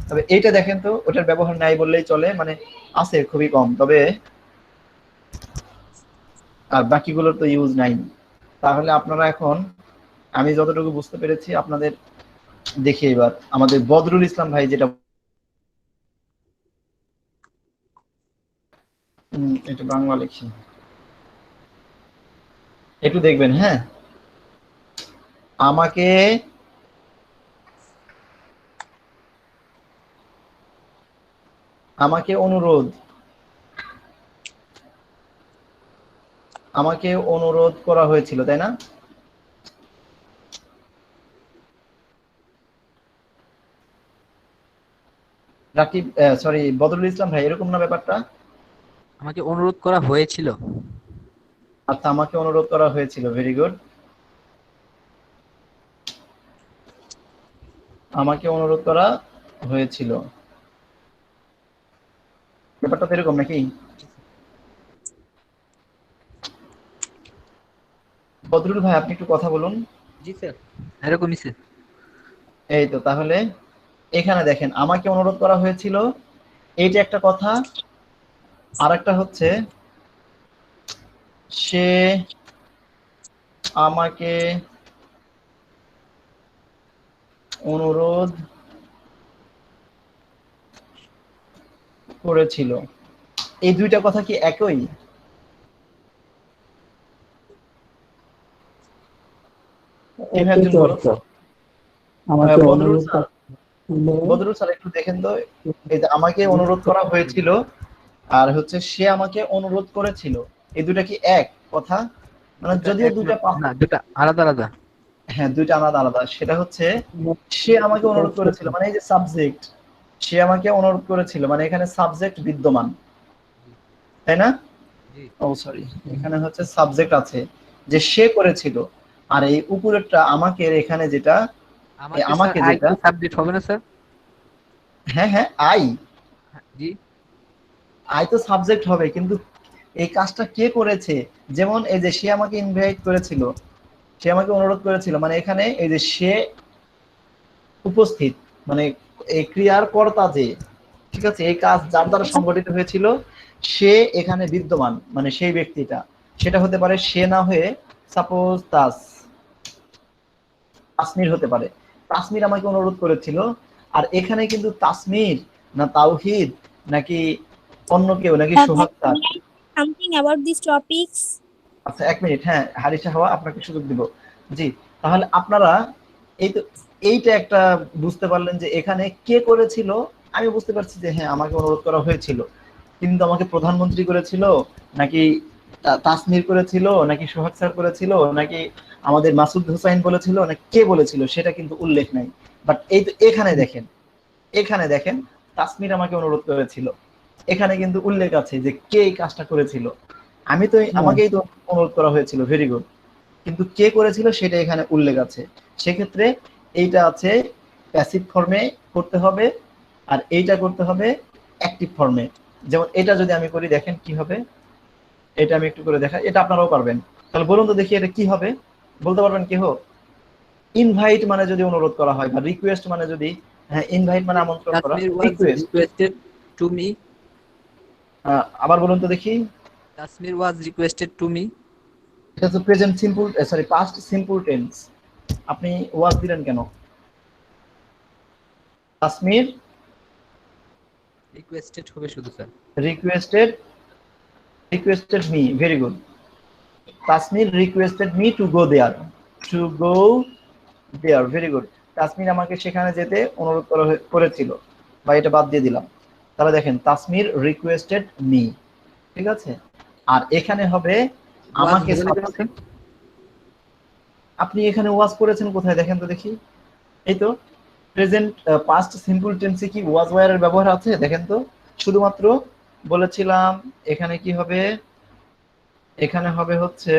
তবে এইটা দেখেন তো, ওটার ব্যবহার নাই বললেই চলে, মানে আছে খুবই কম, তবে আর বাকিগুলোর তো ইউজ নাই। তাহলে আপনারা এখন, আমি যতটুকু বুঝতে পেরেছি আপনাদের, দেখি এবার আমাদের বদরুল ইসলাম ভাই যেটা, এটা বাংলা লিখি, একটু দেখবেন। হ্যাঁ, আমাকে অনুরোধ করা হয়েছিল, তাই না? রাকিব, সরি বদরুল ইসলাম ভাই, এরকম না ব্যাপারটা? আমাকে অনুরোধ করা হয়েছিল। আচ্ছা, আমাকে অনুরোধ করা হয়েছিল, ভেরি গুড। আমাকে অনুরোধ করা হয়েছিল, ব্যাপারটা তো এরকম নাকি? বদরুল ভাই, আপনি একটু কথা বলুন। জি স্যার, এরকমই স্যার। এই তো, তাহলে এখানে দেখেন, আমাকে অনুরোধ করা হয়েছিল, এইটা একটা কথা। আর একটা হচ্ছে, সে আমাকে অনুরোধ করেছিল, এই দুইটা কথা কি একই? কেউ একই একজন তো বলো অর্থ। তো। আমাকে বদরুল অনুরোধ স্যার, করলে বদরুল স্যার একটু দেখেন তো, এই যে আমাকে অনুরোধ করা হয়েছিল আর হচ্ছে সে আমাকে অনুরোধ করেছিল, এই দুটা কি এক কথা? মানে যদিও দুইটা না, দুটা আলাদা আলাদা। হ্যাঁ, দুইটা আলাদা আলাদা। সেটা হচ্ছে সে আমাকে অনুরোধ করেছিল, মানে এই যে সাবজেক্ট, সে আমাকে অনুরোধ করেছিল, মানে এখানে সাবজেক্ট বিদ্যমান, তাই না? ও সরি, এখানে হচ্ছে সাবজেক্ট আছে যে সে করেছিল, আর এই উপরেরটা আমাকে, এখানে যেটা আমাকে যেটা সাবজেক্ট হবে না স্যার? হ্যাঁ হ্যাঁ, আই জি, আই তো সাবজেক্ট হবে, কিন্তু এই কাজটা কে করেছে? যেমন এই যে সে আমাকে ইনভাইট করেছিল, সে আমাকে অনুরোধ করেছিল, মানে এখানে এই যে সে উপস্থিত, মানে এই ক্রিয়ার কর্তা যে, ঠিক আছে, এই কাজ যার দ্বারা সংগঠিত হয়েছিল সে এখানে বিদ্যমান, মানে সেই ব্যক্তিটা। সেটা হতে পারে সে না হয়ে সাপোজ তাসমির হতে পারে। তাসমির আমাকে অনুরোধ করেছিল, আর এখানে কিন্তু তাসমির না তাওহিদ নাকি অন্য কেউ নাকি Sohag sir. Something about this topics. আচ্ছা, 1 মিনিট, হ্যাঁ হারিসা হাওয়া, আপনাকে সুযোগ দিব। জি, তাহলে আপনারা এই তো এইটা একটা বুঝতে পারলেন যে এখানে কে করেছিল। আমি বুঝতে পারছি যে হ্যাঁ আমাকে অনুরোধ করা হয়েছিল, কিন্তু আমাকে প্রধানমন্ত্রী করেছিল নাকি তাসমির করেছিল নাকি সোহাগ স্যার করেছিল নাকি আমাদের মাসুদ হুসাইন বলেছিল না কে বলেছিল সেটা কিন্তু উল্লেখ নাই। বাট এই তো এখানে দেখেন, এখানে দেখেন তাসমির আমাকে অনুরোধ করেছিল, এখানে কিন্তু উল্লেখ আছে যে কে এই কাজটা করেছিল। আমি তো আমাকেই তো অনুরোধ করা হয়েছিল, ভেরি গুড, কিন্তু কে করেছিল সেটা এখানে উল্লেখ আছে। সেক্ষেত্রে এইটা আছে প্যাসিভ ফর্মে করতে হবে, আর এইটা করতে হবে অ্যাক্টিভ ফর্মে। যেমন এটা যদি আমি করি, দেখেন কি হবে, এটা আমি একটু করে দেখাই, এটা আপনারাও পারবেন। তাহলে বলুন তো দেখি এটা কি হবে, বলতে পারবেন কেউ? ইনভাইট মানে যদি অনুরোধ করা হয়, বা রিকোয়েস্ট মানে যদি, হ্যাঁ ইনভাইট মানে আমন্ত্রণ করা, রিকোয়েস্ট। Requested to me. আবার বলুন তো দেখি। Tasmir was requested to me. এটা তো present simple, sorry past simple tense, আপনি ওয়াজ দিলেন কেন? তাসমির রিকোয়েস্টেড হবে শুধু sir. Requested me, very good. Tasmir requested me to go there, very good. Tasmir আমাকে সেখানে যেতে অনুরোধ করেছিল, বা এটা বাদ দিয়ে দিলাম। তাহলে দেখেন তাসমির রিকোয়েস্টেড মি, ঠিক আছে। আর এখানে হবে আমাকে, আপনি এখানে ওয়াজ করেছেন কোথায় দেখেন তো দেখি। এই তো প্রেজেন্ট পাস্ট সিম্পল টেন্সে কি ওয়াজ ওয়্যারের ব্যবহার আছে দেখেন তো। শুধুমাত্র বলেছিলাম এখানে কি হবে, এখানে হবে হচ্ছে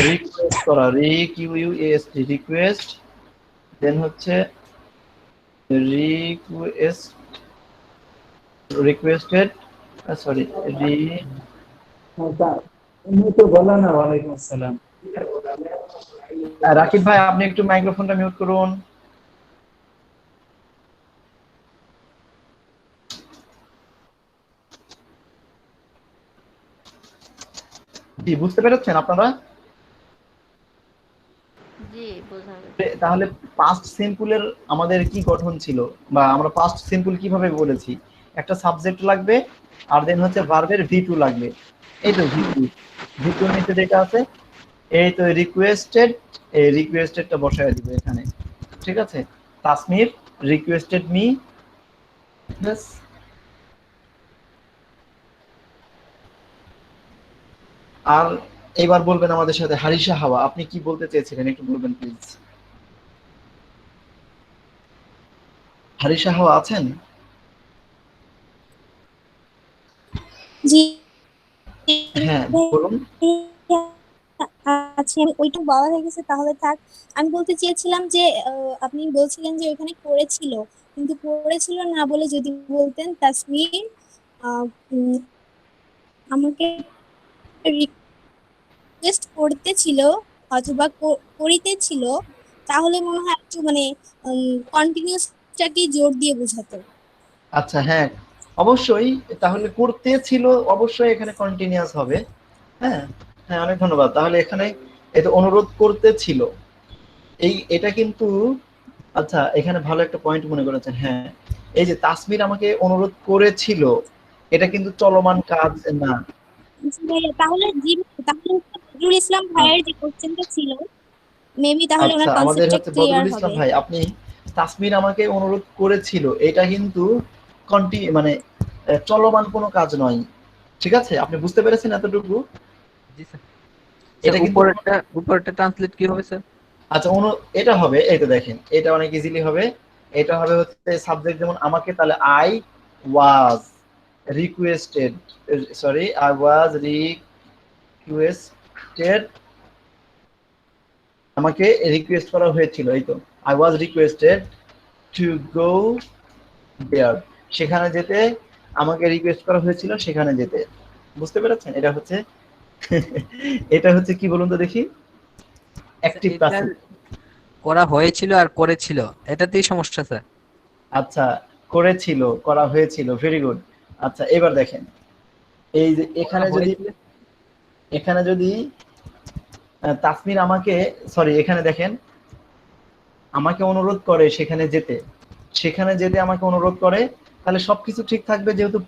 রিকোয়েস্ট করা, রিকোয়েস্ট, দেন হচ্ছে রিকোয়েস্টেড, সরি তো বলো না। ওয়ালাইকুম আসসালাম। রাকিব ভাই আপনি একটু মাইক্রোফোনটা মিউট করুন। জি, বুঝতে পেরেছেন আপনারা? জি, বোঝা গেছে। তাহলে পাস্ট সিম্পলের আমাদের কি গঠন ছিল, বা আমরা পাস্ট সিম্পল কিভাবে বলেছি? একটা সাবজেক্ট লাগবে, আর দেন হচ্ছে ভার্বের ভি2 লাগবে। এই তো ভি2 নিচে যেটা আছে, এই তো রিকোয়েস্টেড, এই রিকোয়েস্টেডটা বসায় দিব এখানে, ঠিক আছে। তাসমির রিকোয়েস্টেড মি, বাস। আর এবার বলবেন আমাদের সাথে হারিসা হাওয়া, আপনি কি বলতে চেয়েছিলেন একটু বলবেন প্লিজ। হারিসা হাওয়া আছেন? জি হ্যাঁ বলুন। আচ্ছা, ওইটা বলা হয়ে গেছে, তাহলে থাক। আমি বলতে চেয়েছিলাম যে আপনি বলছিলেন যে ওখানে করেছিল, কিন্তু করেছিল না বলে যদি বলতেন তাসমির আমাকে রিকোয়েস্ট করতেছিল অথবা করিতেছিল, তাহলে মনে হয় একটু মানে কন্টিনিউসটাকে জোর দিয়ে বোঝাতো। আচ্ছা হ্যাঁ, অবশ্যই। তাহলে করতে ছিল, অবশ্যই এখানে কন্টিনিউয়াস হবে। হ্যাঁ হ্যাঁ, অনেক ধন্যবাদ। তাহলে এখানে এটা অনুরোধ করতে ছিল, এটা কিন্তু, আচ্ছা এখানে ভালো একটা পয়েন্ট মনে করেছেন। হ্যাঁ, এই যে তাসমির আমাকে অনুরোধ করেছিল, এটা কিন্তু চলমান কাজ না। জি ভাইয়া, তাহলে নজরুল ইসলাম ভাইয়ের যে কোশ্চেনটা ছিল মেবি তাহলে আচ্ছা, ওনার আমাদের কনসেপ্টটা হচ্ছে ক্লিয়ার বদরুল ইসলাম হবে। ভাই, আপনি তাসমির আমাকে অনুরোধ করেছিল, এটা কিন্তু মানে চলমান কোনো কাজ নয়, ঠিক আছে? আপনি বুঝতে পেরেছেন এতটুকু? জি স্যার। এটা কিন্তু উপরেরটা ট্রান্সলেট কি হবে স্যার? আচ্ছা, এটা হবে, এই তো দেখেন, এটা অনেক ইজিলি হবে। এটা হবে হচ্ছে সাবজেক্ট যেমন আমাকে, তাহলে I was requested, sorry I was requested, আমাকে রিকোয়েস্ট করা হয়েছিল, এই তো I was requested to go there, সেখানে যেতে আমাকে রিকোয়েস্ট করা হয়েছিল, সেখানে যেতে। বুঝতে পেরেছেন? এটা হচ্ছে এটা হচ্ছে কি বলুন তো দেখি, অ্যাক্টিভ প্যাসিভ। করা হয়েছিল আর করেছিল, এটাতেই সমস্যা স্যার। আচ্ছা, করেছিল, করা হয়েছিল, ভেরি গুড। আচ্ছা, এবার দেখেন, এই যে এখানে যদি তাসমির আমাকে, সরি এখানে দেখেন, আমাকে অনুরোধ করে সেখানে যেতে আমাকে অনুরোধ করে, তাহলে সবকিছু ঠিক থাকবে, যেহেতু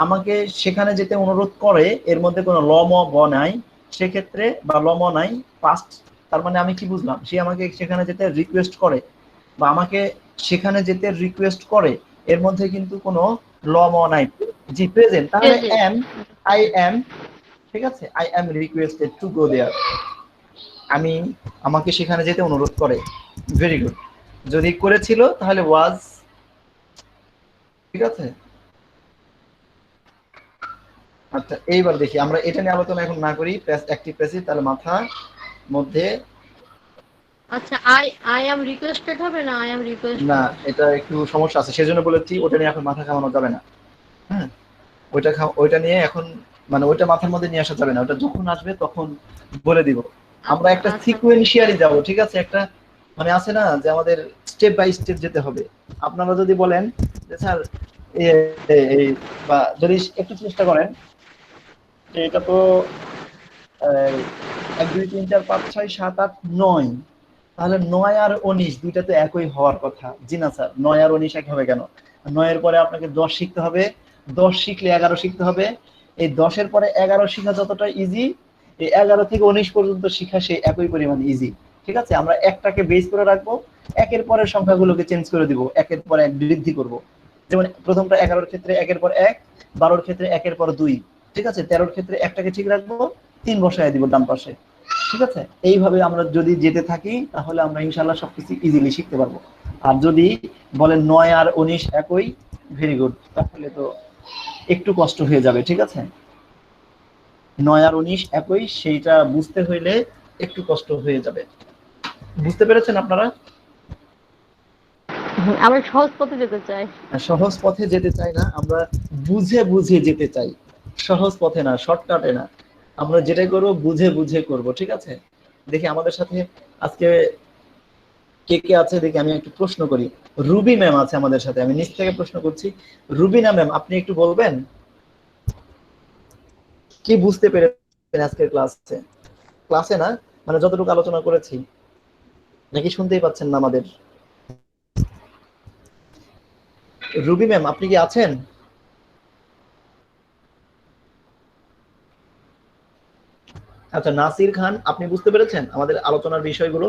আমাকে সেখানে যেতে অনুরোধ করে, এর মধ্যে কোনো লম ব নাই সেক্ষেত্রে, বা লম নাই পাস্ট, তার মানে আমি কি বুঝলাম, সে আমাকে সেখানে যেতে রিকোয়েস্ট করে, বা আমাকে সেখানে যেতে রিকোয়েস্ট করে, এর মধ্যে কিন্তু কোনো লম নাই। জি, প্রেজেন্ট, তাহলে আই এম, ঠিক আছে, I am requested to go there, আমাকে সেখানে যেতে অনুরোধ করে, ভেরি গুড। যদি করেছিল তাহলে ওয়াজ, ঠিক আছে। আচ্ছা, এইবার দেখি, আমরা এটা নিয়ে আলোচনা এখন না করি, অ্যাক্টিভ প্যাসিভ, তাহলে মাথার মধ্যে, আচ্ছা, আই অ্যাম রিকোয়েস্টেড হবে না আই অ্যাম রিকোয়েস্ট? না, এটা একটু সমস্যা আছে, সেজন্য বলেছি ওটা নিয়ে এখন মাথা ঘামানো যাবে না। হ্যাঁ, ওইটা নিয়ে এখন, মানে ওইটা মাথার মধ্যে নিয়ে আসা যাবে না, ওটা যখন আসবে তখন বলে দিব। আমরা একটা সিকোয়েন্সিয়ালি যাব, ঠিক আছে? একটা মানে আছে না যে আমাদের স্টেপ বাই স্টেপ যেতে হবে। আপনারা যদি বলেন যে স্যার এই, বা যদি একটু চেষ্টা করেন যে এটা তো 1 2 3 4 5 6 7 8 9, তাহলে 9 আর 19 দুইটা তো একই হওয়ার কথা। জি না স্যার, 9 আর 19 এক হবে কেন? 9 এর পরে আপনাকে 10 শিখতে হবে, 10 শিখলে 11 শিখতে হবে, এই 10 এর পরে 11 শিখা যতটা ইজি, এই 11 থেকে 19 পর্যন্ত শিখা সেই একই পরিমাণ ইজি, ঠিক আছে? আমরা একটাকে বেস করে রাখবো, একের পরের সংখ্যাগুলোকে চেঞ্জ করে দিব, একের পর এক বৃদ্ধি করব। যেমন প্রথমটা 11 এর ক্ষেত্রে একের পর 1, 12 এর ক্ষেত্রে একের পর 2, ঠিক আছে? 13 এর ক্ষেত্রে একটাকে ঠিক রাখবো, 3 বসায় দিব ডান পাশে, ঠিক আছে? এইভাবে আমরা যদি যেতে থাকি তাহলে আমরা ইনশাআল্লাহ সবকিছু ইজিলি শিখতে পারবো। আর যদি বলেন 9 আর 19 একই, ভেরি গুড, তাহলে তো একটু কষ্ট হয়ে যাবে, ঠিক আছে? 9 আর 19 একই, সেইটা বুঝতে হইলে একটু কষ্ট হয়ে যাবে। বুঝতে পেরেছেন আপনারা? আমরা সহজ পথে যেতে চাই। সহজ পথে যেতে চাই না, আমরা বুঝে বুঝে যেতে চাই, সহজ পথে না, শর্টকাটে না। আমরা যেটাই করবো বুঝে বুঝে করব, ঠিক আছে? দেখি আমাদের সাথে আজকে কে কে আছে দেখি, আমি একটু প্রশ্ন করি। রুবি ম্যাম আছে আমাদের সাথে, আমি নিচ থেকে প্রশ্ন করছি। রুবিনা ম্যাম, আপনি একটু বলবেন কি বুঝতে পেরেছেন আজকের ক্লাসে না, মানে যতটুকু আলোচনা করেছি, নাকি শুনতেই পাচ্ছেন না আমাদের? রুবি ম্যাম, আপনি কি আছেন? আচ্ছা, নাসির খান, আপনি বুঝতে পেরেছেন আমাদের আলোচনার বিষয়গুলো?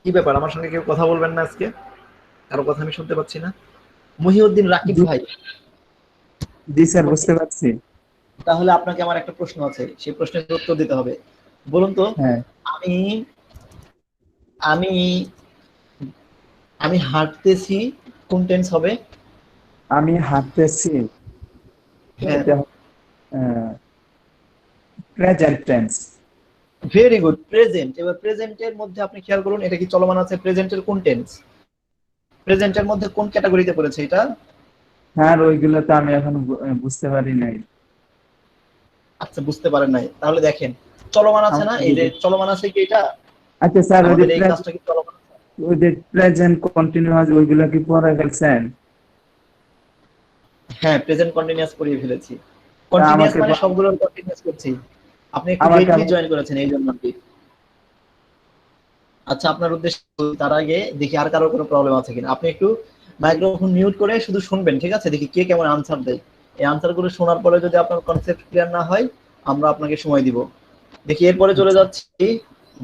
কি ব্যাপার, আমার সঙ্গে কেউ কথা বলবেন না আজকে? কারো কথা আমি শুনতে পাচ্ছি না। মহিউদ্দিন রাকিব ভাই। জি স্যার, বুঝতে পারছি। তাহলে আপনাকে আমার একটা প্রশ্ন আছে, সেই প্রশ্নের উত্তর দিতে হবে। বলুন তো, আমি আমি আমি হাঁটতেছি, কোন টেন্স হবে? আমি হাঁটতেছি, এটা present tense. Very good, present. এবার প্রেজেন্টের মধ্যে আপনি খেয়াল করুন, এটা কি চলমান আছে? প্রেজেন্টের কোন টেন্স? প্রেজেন্টের মধ্যে কোন ক্যাটাগরিতে পড়েছে এটা? হ্যাঁ, ওইগুলো তো আমি এখন বুঝতে পারি নাই। আচ্ছা, বুঝতে পারেন নাই, তাহলে দেখেন চলমান আছে না, এই যে চলমান আছে কি এটা? আচ্ছা স্যার, আমাদের এই কাজটা কি চলমান? ওই যে প্রেজেন্ট কন্টিনিউয়াস ওইগুলো কি পড়ে ফেলছেন? হ্যাঁ, প্রেজেন্ট কন্টিনিউয়াস পড়িয়ে ফেলেছি। কন্টিনিউয়াস মানে সবগুলোর কন্টিনিউয়াস করছি। আপনি একটু আমাকে লেটলি জয়েন করেছেন এই জন্য কি। আচ্ছা, আপনার উদ্দেশ্য তার আগে দেখি আর কারো কোনো প্রবলেম আছে কিনা। আপনি একটু মাইক্রোফোন মিউট করে শুধু শুনবেন, ঠিক আছে? দেখি কে কেমন আনসার দেয়। এই আনসার গুলো শোনার পরে যদি আপনার কনসেপ্ট ক্লিয়ার না হয়, আমরা আপনাকে সময় দিব। দেখি এরপরে চলে যাচ্ছি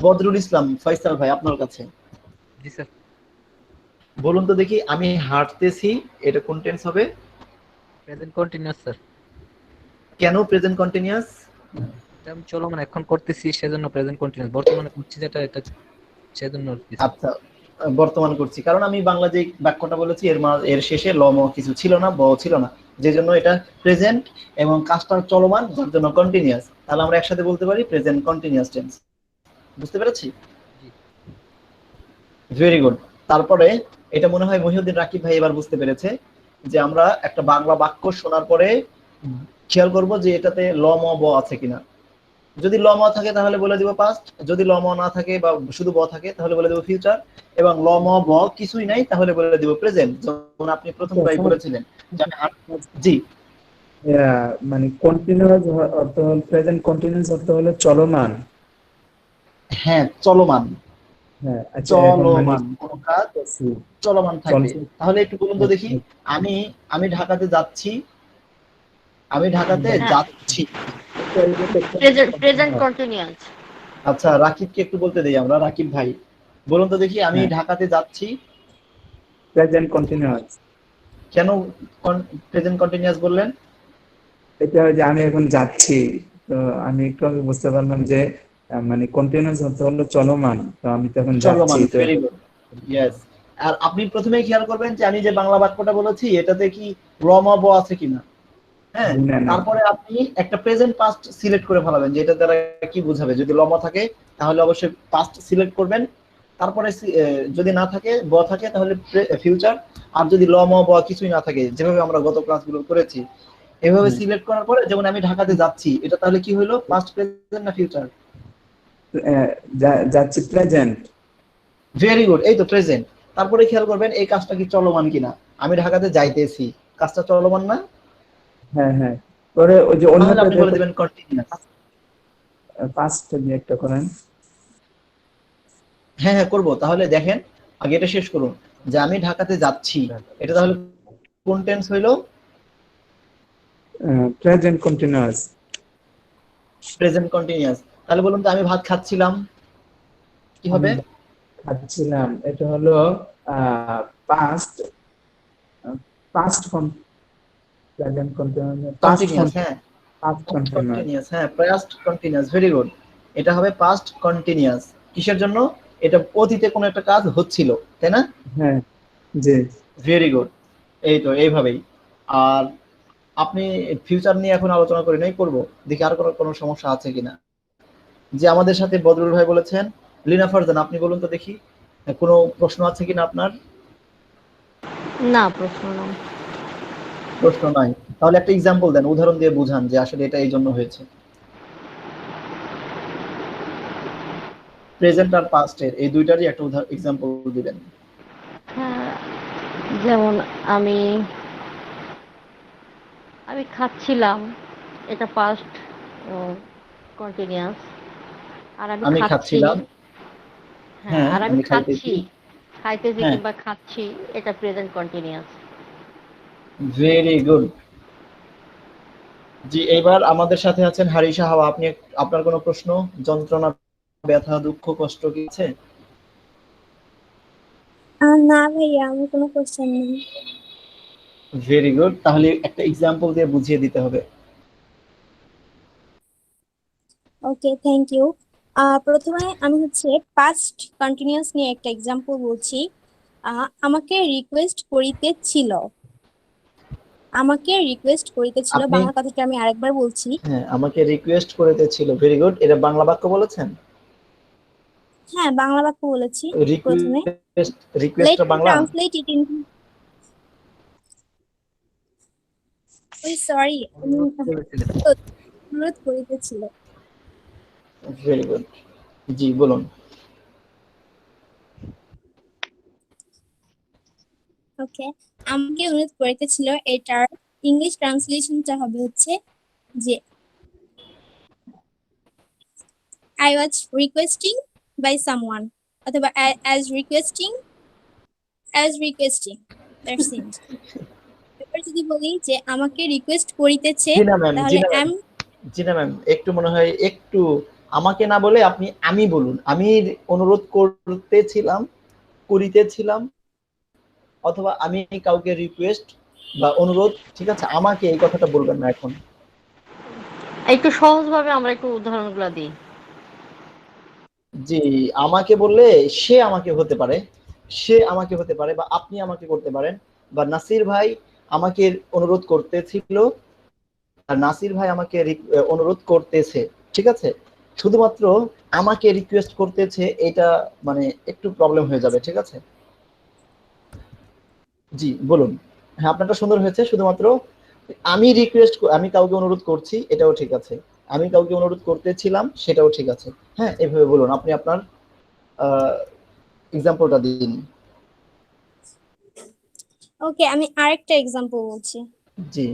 বদরুল ইসলাম ফয়সাল ভাই, আপনার কাছে। জি স্যার। বলুন তো দেখি, আমি হাঁটতেছি, এটা কোন টেন্স হবে? Present continuous sir. কেন প্রেজেন্ট কন্টিনিউয়াস? এটা আমি চলমান এখন করতেছি সেজন্য প্রেজেন্ট কন্টিনিউয়াস, বর্তমানে করছি যেটা এটা সেজন্য আর কি। আচ্ছা, বর্তমান করছি কারণ আমি বাংলা যে বাক্যটা বলেছি এর শেষে ল ম কিছু ছিল না, ব ছিল না, যে জন্য এটা প্রেজেন্ট এবং কাজটা চলমান, যার জন্য কন্টিনিউয়াস। তাহলে আমরা একসাথে বলতে পারি প্রেজেন্ট কন্টিনিউয়াস টেন্স। বুঝতে পেরেছি? Very good. তারপরে এটা মনে হয় মহিউদ্দিন রাকিব ভাই এবার বুঝতে পেরেছে যে আমরা একটা বাংলা বাক্য শোনার পরে খেয়াল করব যে এটাতে ল ম ব আছে কিনা। যদি ল ম থাকে তাহলে বলে দিব পাস্ট, যদি ল ম না থাকে বা শুধু ব থাকে তাহলে বলে দেব ফিউচার, এবং ল ম ব কিছুই নাই তাহলে বলে দিব প্রেজেন্ট। যেমন আপনি প্রথম ট্রাই করেছিলেন যে জি মানে কন্টিনিউয়াস অর্থ হলো, প্রেজেন্ট কন্টিনিউয়াস অর্থ হলো চলমান। হ্যাঁ, চলমান। হ্যাঁ, আচ্ছা এখন মানে চলমান কোন কাজ চলমান থাকবে। তাহলে একটু বলুন তো দেখি, আমি আমি ঢাকাতে যাচ্ছি, আমি ঢাকাতে যাচ্ছি। Present continuous. আচ্ছা, রাকিবকে একটু বলতে দেই আমরা। রাকিব ভাই বলুন তো দেখি, আমি ঢাকাতে যাচ্ছি, প্রেজেন্ট কন্টিনিউয়াস। কেন প্রেজেন্ট কন্টিনিউয়াস বললেন? এটা যে আমি এখন যাচ্ছি, তো আমি একটু আগে বুঝতে পারলাম যে মানে কন্টিনিউয়াস অর্থ হলো চলমান, তো আমি তো এখন যাচ্ছি। চলমান, তো ভেরি গুড, ইয়েস। আর আপনি প্রথমেই খেয়াল করবেন যে আমি যে বাংলা বাক্যটা বলেছি এটাতে কি ল ম ব আছে কিনা। হ্যাঁ, তারপরে আপনি একটা প্রেজেন্ট পাস্ট সিলেক্ট করে ফেলাবেন যে এটা দ্বারা কি বোঝাবে। যদি ল ম থাকে তাহলে অবশ্যই পাস্ট সিলেক্ট করবেন, তারপরে যদি না থাকে ব থাকে তাহলে ফিউচার, আর যদি ল ম ব কিছুই না থাকে যেভাবে আমরা গত ক্লাসগুলো করেছি এভাবে সিলেক্ট করার পরে, যেমন আমি ঢাকাতে যাচ্ছি, এটা তাহলে কি হলো, পাস্ট প্রেজেন্ট না ফিউচার? যাচ্ছি প্রেজেন্ট। ভেরি গুড, এই তো প্রেজেন্ট। তারপরে খেয়াল করবেন এই কাজটা কি চলমান কিনা। আমি ঢাকাতে যাইতেছি, কাজটা চলমান না? হ্যাঁ হ্যাঁ, পরে ওই যে তাহলে অন্যটা আপনি বলে দিবেন কন্টিনিউয়াস। পাঁচটা দিয়ে একটা করেন। হ্যাঁ হ্যাঁ করব। তাহলে দেখেন, আগে এটা শেষ করুন যে আমি ঢাকাতে যাচ্ছি, এটা তাহলে কোন টেন্স হইলো? Present continuous. Present continuous. তাহলে বলুন তো আমি ভাত খাচ্ছিলাম, কি হবে? খাচ্ছিলাম, এটা হলো past, past present continuous, continuous. হ্যাঁ, পাস্ট কন্টিনিউয়াস। হ্যাঁ, পাস্ট কন্টিনিউয়াস, ভেরি গুড। এটা হবে পাস্ট কন্টিনিউয়াস। কিসের জন্য? এটা অতীতে কোনো একটা কাজ হচ্ছিল, তাই না? হ্যাঁ জি, ভেরি গুড। এই তো এইভাবেই। আর আপনি ফিউচার নিয়ে এখন আলোচনা করি নাই, করব। দেখি আর কোনো সমস্যা আছে কিনা। যে আমাদের সাথে বদরুল ভাই বলেছেন। লিনা ফারজান, আপনি বলুন তো দেখি কোনো প্রশ্ন আছে কিনা আপনার? না, প্রশ্ন নাই। প্রশ্ন নাই, তাহলে একটা এক্সাম্পল দেন, উদাহরণ দিয়ে বুঝান যে আসলে এটা এই জন্য হয়েছে। প্রেজেন্ট আর পাস্টের এই দুইটারই একটা এক্সাম্পল দিবেন। হ্যাঁ, যেমন আমি আমি খাচ্ছিলাম, এটা পাস্ট কন্টিনিউয়াস। আর আমি আমি খাচ্ছি, খাচ্ছিলাম, হ্যাঁ, আর আমি খাচ্ছি, খাইতেছি, খাইতেছি হ্যাঁ। কিংবা খাচ্ছি, এটা প্রেজেন্ট কন্টিনিউয়াস। Very good. জি, এইবার আমাদের সাথে আছেন হারিশা হাওয়া। আপনি আপনার কোনো প্রশ্ন, যন্ত্রণা, ব্যথা, দুঃখ, কষ্ট কি আছে? না ভাইয়া, আমার কোনো কোশ্চেন নেই। Very good. তাহলে একটা এক্সাম্পল দিয়ে বুঝিয়ে দিতে হবে। ওকে, থ্যাংক ইউ। প্রথমে আমি হচ্ছে পাস্ট কন্টিনিউয়াস নিয়ে একটা এক্সাম্পল বলছি। আমাকে রিকোয়েস্ট করিতেছিল। আমাকে রিকোয়েস্ট করিতেছিল, আপনি বাংলা কথাটা আমি আরেকবার বলছি। হ্যাঁ, আমাকে রিকোয়েস্ট করিতেছিল। Very good. এটা বাংলা বাক্য বলেছেন? হ্যাঁ, বাংলা বাক্য বলেছি প্রথমে। রিকোয়েস্টটা let me Bangla? Translate it in, sorry, অনুরোধ করিতেছিল। Very good. জি বলুন। ওকে, আমাকে অনুরোধ করিতেছিল, এটার ইংলিশ ট্রান্সলেশনটা হবে হচ্ছে যে I was requesting by someone অথবা as requesting that's it। এবার যদি বলি যে আমাকে রিকোয়েস্ট করিতেছে জি না ম্যাম, তাহলে am জি না ম্যাম, একটু মনে হয় একটু আমাকে না বলে আপনি আমি বলুন। আমি অনুরোধ করিতেছিলাম অথবা আমি কাউকে রিকোয়েস্ট বা অনুরোধ, ঠিক আছে, আমাকে এই কথাটা বলবেন না এখন। একটু সহজভাবে আমরা একটু উদাহরণগুলো দিই। জি, আমাকে বললে সে আমাকে হতে পারে, বা আপনি আমাকে করতে পারেন, বা নাসির ভাই আমাকে অনুরোধ করতেছিল আর নাসির ভাই আমাকে অনুরোধ করতেছে, ঠিক আছে। শুধুমাত্র আমাকে রিকোয়েস্ট করতেছে এটা মানে একটু প্রবলেম হয়ে যাবে, ঠিক আছে। জি বলুন। হ্যাঁ, আপনারটা সুন্দর হয়েছে। শুধুমাত্র আমি কাউকে অনুরোধ করছি এটাও ঠিক আছে, আমি কাউকে অনুরোধ করতেছিলাম সেটাও ঠিক আছে। হ্যাঁ, এভাবে বলুন। আপনি আপনার এক্সাম্পলটা দিন। ওকে, আমি আরেকটা এক্সাম্পল বলছি। জি।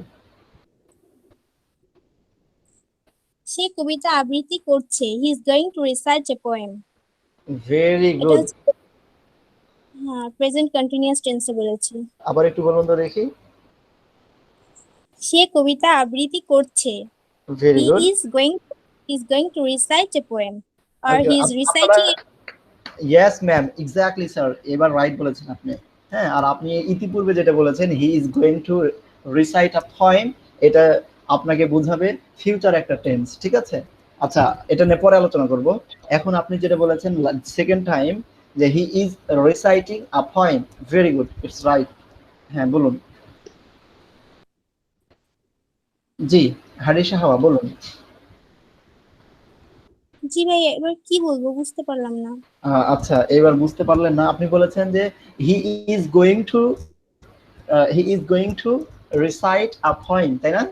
সে কবিতা আবৃত্তি করছে, হি is going to recite a poem. Very এটা গুড। হচ্ছে হ্যাঁ প্রেজেন্ট কন্টিনিউয়াস টেন্সে বলেছি। আবার একটু বলুন তো দেখি। সে কবিতা আবৃত্তি করছে, very he good. Is going to recite a poem আর okay, he is reciting it. Yes ma'am, exactly sir, এবার রাইট বলেছেন আপনি। হ্যাঁ, আর আপনি ইতিপূর্বে যেটা বলেছেন he is going to recite a poem, এটা আপনাকে বোঝাবে ফিউচার একটা টেন্স, ঠিক আছে। আচ্ছা, এটা নিয়ে পরে আলোচনা করব। এখন আপনি যেটা বলেছেন সেকেন্ড টাইম যে হি is reciting a poem, very good, it's right. হ্যাঁ বলুন। জি, হারিসা হাওয়া বলুন। জি ভাই, এবার কি বলবো বুঝতে পারলাম না। আচ্ছা, এবার বুঝতে পারলেন না। আপনি বলেছেন যে হি is going to recite a poem, তাই না?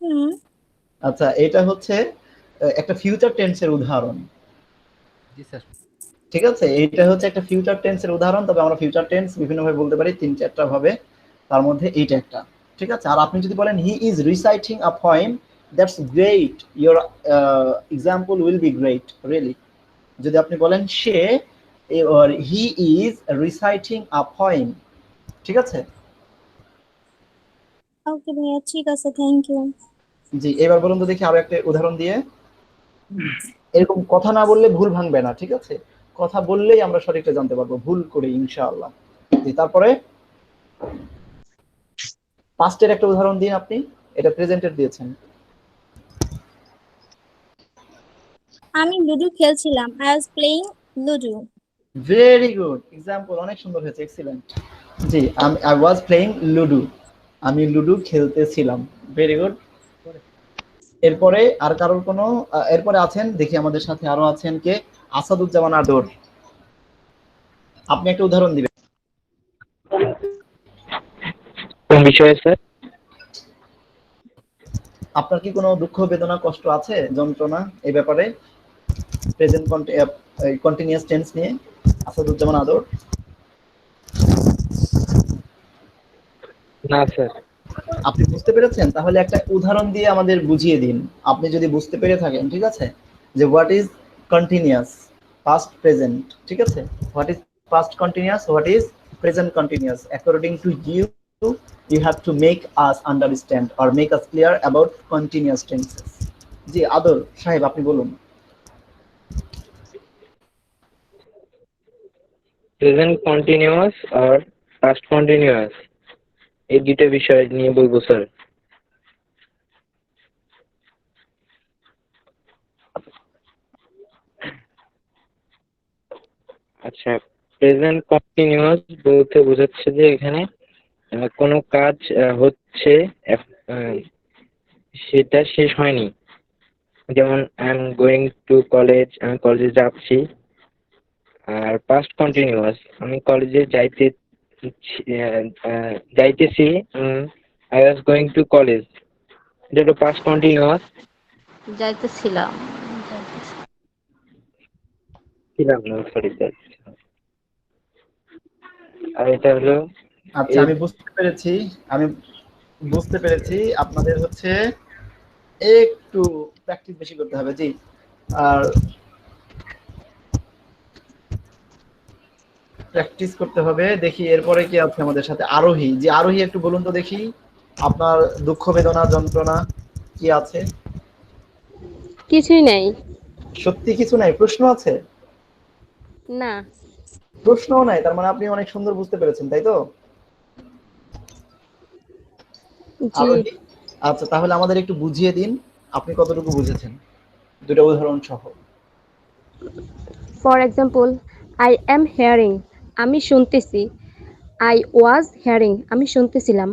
হুম। আচ্ছা, এটা হচ্ছে একটা ফিউচার টেন্সের উদাহরণ, জি স্যার। ঠিক আছে। এটা হচ্ছে একটা ফিউচার টেন্সের উদাহরণ, তবে আমরা ফিউচার টেন্স বিভিন্ন ভাবে বলতে পারি, 3-4টা ভাবে, তার মধ্যে এইটা একটা, ঠিক আছে। আর আপনি যদি বলেন হি is reciting a poem, that's great, your example will be great, really. যদি আপনি বলেন সে or he is reciting a poem, ঠিক আছে। ওকে ভাইয়া, ঠিক আছে, থ্যাংক ইউ। জি, এবার বলুন তো দেখি আরো একটা উদাহরণ দিয়ে। এরকম কথা না বললে ভুল ভাঙবে না, ঠিক আছে। কথা বললেই আমরা সঠিকটা জানতে পারবো, ভুল করে ইনশাআল্লাহ। জি, তারপরে পাস্টের একটা উদাহরণ দিন আপনি, এটা প্রেজেন্টের দিয়েছেন। আমি লুডো খেলছিলাম, I was playing ludo. Very good example, অনেক সুন্দর হয়েছে, excellent. G, I was playing ludo, আমি লুডো খেলতেছিলাম, ভেরি গুড। এরপরে আর কারোর কোনো এরপরে আছেন দেখি, আমাদের সাথে আরো আছেন কে? আসাদুজ্জামান আদর, আপনি একটা উদাহরণ দিবেন। কোন বিষয়ে স্যার? আপনার কি কোনো দুঃখ, বেদনা, কষ্ট আছে, যন্ত্রণা এই ব্যাপারে প্রেজেন্ট কন্টিনিউয়াস টেন্স নিয়ে? আসাদুজ্জামান আদর। না স্যার। আপনি বুঝতে পেরেছেন? তাহলে একটা উদাহরণ দিয়ে আমাদের বুঝিয়ে দিন, আপনি যদি বুঝতে পেরে থাকেন, ঠিক আছে, যে what is continuous past present, ঠিক আছে। What is past continuous, what is present continuous, according to you you have to make us understand or make us clear about continuous tenses. জি আদর সাহেব, আপনি বলুন। প্রেজেন্ট কন্টিনিউয়াস আর past continuous, এই দুটো বিষয় নিয়ে বলবো স্যার। আচ্ছা, প্রেজেন্ট কন্টিনিউয়াস বলতে বোঝাচ্ছে যে এখানে কোনো কাজ হচ্ছে, সেটা শেষ হয়নি। যেমন I am going to college, আমি কলেজে যাচ্ছি। আর পাস্ট কন্টিনিউয়াস, আমি কলেজে যাইতেছি, I was going to college, এটা হলো পাস্ট কন্টিনিউয়াস। যাইতেছিলাম। ছিলাম না, সরি স্যার। আর এটা হলো আচ্ছা, আমি বুঝতে পেরেছি আপনাদের হচ্ছে একটু প্র্যাকটিস বেশি করতে হবে। জি, আর প্র্যাকটিস করতে হবে। দেখি এরপরে কি আছে আমাদের সাথে, আরোহী। যে আরোহী, একটু বলুন তো দেখি আপনার দুঃখ বেদনা যন্ত্রণা কি আছে? কিছুই নাই। সত্যি কিছু নাই? প্রশ্ন আছে? না। প্রশ্নও নাই, তার মানে আপনি অনেক সুন্দর বুঝতে পেরেছেন, তাই তো? জি। আরোহী, আচ্ছা তাহলে আমাদের একটু বুঝিয়ে দিন আপনি কতটুকু বুঝেছেন, দুটো উদাহরণ সহ। For example, I am hearing, আমি শুনতেছি। আই ওয়াজ হিয়ারিং, আমি শুনতেছিলাম।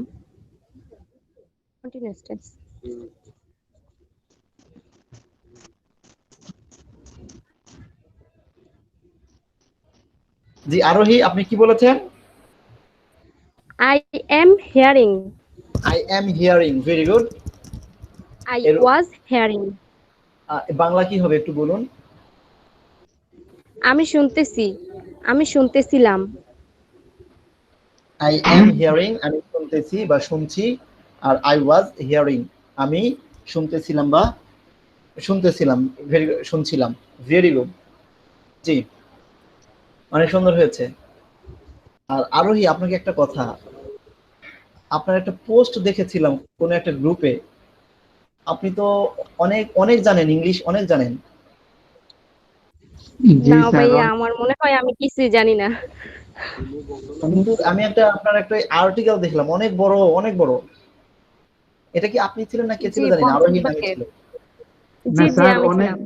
Continuous tense. জি আরোহী, আপনি কি বলেছেন? I am hearing, I am hearing, very good. I was hearing, Bangla কি হবে একটু বলুন? আমি শুনতেছি, আমি শুনতেছিলাম। আই এম হিয়ারিং, আমি শুনতেছি বা শুনছি। আর আই ওয়াজ হিয়ারিং, আমি শুনতেছিলাম বা শুনতেছিলাম, ভেরি শুনছিলাম, ভেরি গুড। জি, অনেক সুন্দর হয়েছে। আর আরোহী, আপনাকে একটা কথা, আপনার একটা পোস্ট দেখেছিলাম কোন একটা গ্রুপে। আপনি তো অনেক অনেক জানেন, ইংলিশ অনেক জানেন। জি না স্যার, ভাইয়া, আমার মনে হয় আমি কিছুই জানি না। কিন্তু আমি আপনার একটা আর্টিকেল দেখলাম, অনেক বড়, অনেক বড়। এটা কি আপনি ছিলেন না কে ছিল জি, জানি না, 50 আরোহী নামে ভাগের। ছিল। জি না জি, স্যার আমি অনেক ছিলাম।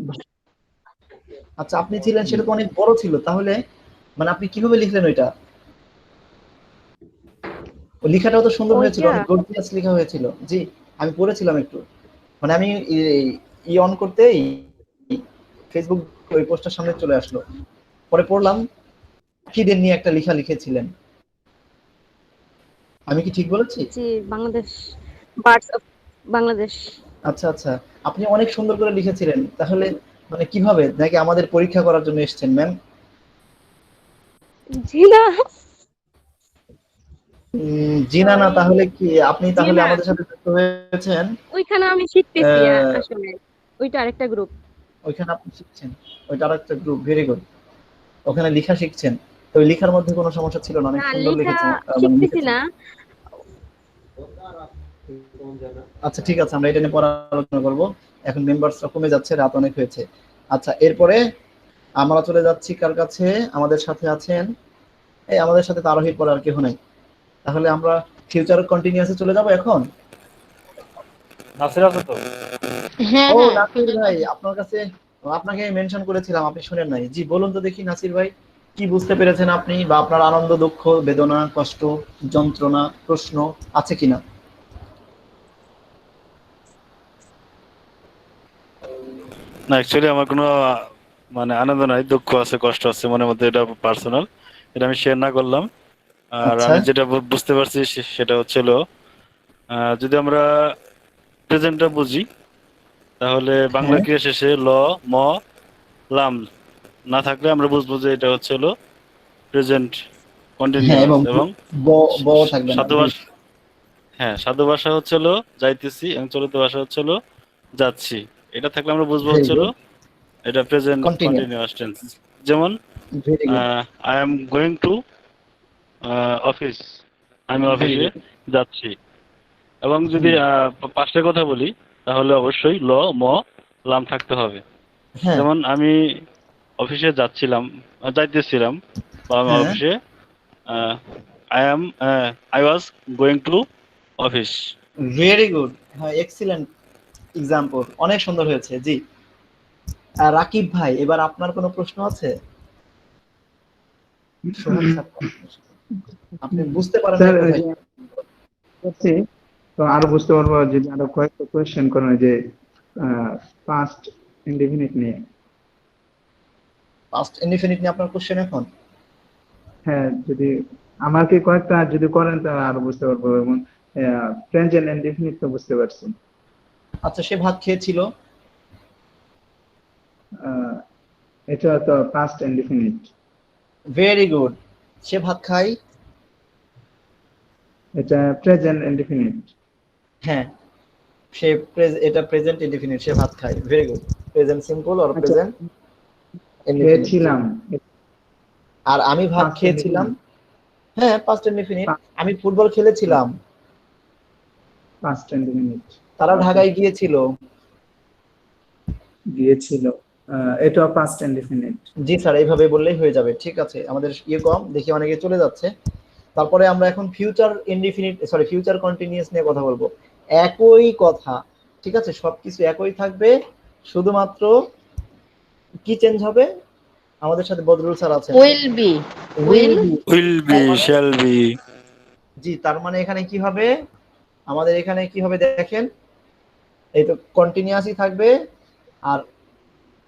আচ্ছা আপনি ছিলেন, সেটা তো অনেক বড় ছিল। তাহলে মানে আপনি কিভাবে লিখলেন ওইটা? ওই লেখাটাও তো সুন্দর হয়েছিল, ওইটা অনেক গর্জিয়াস লেখা হয়েছিল। জি, আমি পড়েছিলাম একটু। মানে আমি ই অন করতেই ফেসবুক ওই পোস্টটার সামনে চলে আসলো। পরে পড়লাম পাখিদের নিয়ে একটা লেখা লিখেছিলেন। আমি কি ঠিক বলেছি? জি, বাংলাদেশ, বার্ডস অফ বাংলাদেশ। আচ্ছা আচ্ছা, আপনি অনেক সুন্দর করে লিখেছিলেন। তাহলে মানে কিভাবে, নাকি আমাদের পরীক্ষা করার জন্য এসেছেন ম্যাম? জি না, জি না, না সরি। তাহলে কি আপনি জি তাহলে না, আমাদের সাথে যুক্ত হয়েছেন? ওইখানে আমি শিখতেছি আহ, আসলে। ওইটা আরেকটা গ্রুপ। ওইখানে আপনি শিখছেন, ওইটা আরেকটা গ্রুপ, ভেরি গুড। ওখানে লেখা শিখছেন, তো ওই লেখার মধ্যে কোনো সমস্যা ছিল না, অনেক না, সুন্দর লেখা লিখেছেন, মানে শিখতেছি লিখেছেন। না। আচ্ছা ঠিক আছে, আমরা এটা নিয়ে পরে আলোচনা করবো। এখন মেম্বারসরা কমে যাচ্ছে, রাত অনেক হয়েছে। আচ্ছা এরপরে আমরা চলে যাচ্ছি কার কাছে? আমাদের সাথে আছেন, এই আমাদের সাথে তো আরোহীর পরে আর কেউ নাই। তাহলে আমরা ফিউচার কন্টিনিউয়াসে চলে যাব এখন। নাসির আছে তো? হ্যাঁ ও হ্যাঁ। নাসির ভাই, আপনার কাছে আপনাকে মেনশন করেছিলাম, আপনি শুনেন নাই। জি বলুন তো দেখি নাসির ভাই, কি বুঝতে পেরেছেন আপনি, বা আপনার আনন্দ, দুঃখ, বেদনা, কষ্ট, যন্ত্রণা, প্রশ্ন আছে কিনা? না অ্যাকচুয়ালি আমার কোনো মানে আনন্দ নাই, দুঃখ আছে, কষ্ট আছে মনের মধ্যে, এটা পার্সোনাল, এটা আমি শেয়ার না করলাম। আর আচ্ছা। আমি যেটা বুঝতে পারছি সেটা হচ্ছিল, যদি আমরা প্রেজেন্টটা বুঝি, তাহলে বাংলা হ্যাঁ ক্রিয়া শেষে ল, ম, লাম না থাকলে আমরা বুঝবো যে এটা হচ্ছে হলো প্রেজেন্ট হ্যাঁ, কন্টিনিউয়াস। এবং এবং ব ব থাকবে না, সাধু জি। ভাষা, হ্যাঁ সাধু ভাষা হচ্ছে হলো যাইতেছি, এবং চলিত ভাষা হচ্ছে হলো যাচ্ছি। এটা থাকলে আমরা বুঝবো ভেরি হচ্ছে হলো গুড, এটা প্রেজেন্ট কন্টিনিউ, কন্টিনিউয়াস টেন্স। যেমন very good, I am going to office, আমি ভেরি অফিসে গুড। যাচ্ছি। এবং যদি পাস্টের কথা বলি, তাহলে অবশ্যই ল, ম, লাম থাকতে হবে। হ্যাঁ যেমন আমি অফিসে যাচ্ছিলাম, যাইতেছিলাম, বা আমি হ্যাঁ, অফিসে, I am I was going to office. Very good. হ্যাঁ, এক্সিলেন্ট এক্সাম্পল, অনেক সুন্দর হয়েছে। জি, রাকিব ভাই, এবার আপনার কোনো প্রশ্ন আছে? সোহাগ স্যার, আপনি বুঝতে পারেন স্যার নাই ওই কোথায়? যে হচ্ছে, তো আরো বুঝতে পারবো যদি আরো কয়েকটা কোয়েশ্চেন করেন, যে পাস্ট ইনডেফিনিট নিয়ে। পাস্ট ইনডিফিনিট নিয়ে আপনার কোশ্চেন এখন? হ্যাঁ, যদি আমাকে কয়েকটা যদি করেন তাহলে আরো বুঝতে পারবো। এবং প্রেজেন্ট ইনডেফিনিট তো বুঝতে পারছি। আচ্ছা, সে ভাত খেয়েছিল, আহ, এটা তো পাস্ট ইনডেফিনিট। Very good. সে ভাত খায়, এটা প্রেজেন্ট ইনডেফিনিট। হ্যাঁ, এটা প্রেজেন্ট ইনডিফিনিট, সে ভাত খায়, very good. Present simple or আচ্ছা, প্রেজেন্ট ইনডিফিনিট। খেয়েছিলাম আর আমি ভাত Past খেয়েছিলাম, indefinite, হ্যাঁ পাস্ট ইনডিফিনিট। আমি ফুটবল খেলেছিলাম, past indefinite, তারা okay, ঢাকায় গিয়েছিল। গিয়েছিল, এটা past indefinite। জি স্যার, এইভাবে বললেই হয়ে যাবে। ঠিক আছে, আমাদের ইয়ে কম, দেখি অনেকে চলে যাচ্ছে। তারপরে আমরা এখন future indefinite, sorry future continuous নিয়ে কথা বলবো। একই কথা, ঠিক আছে, সবকিছু একই থাকবে, শুধুমাত্র কি চেঞ্জ হবে? আমাদের সাথে বদরুল স্যার আছেন। Will be, will will be, shall be. জি, তার মানে এখানে কি হবে? আমাদের এখানে কি হবে দেখেন, এই তো কন্টিনিউয়াসই থাকবে। আর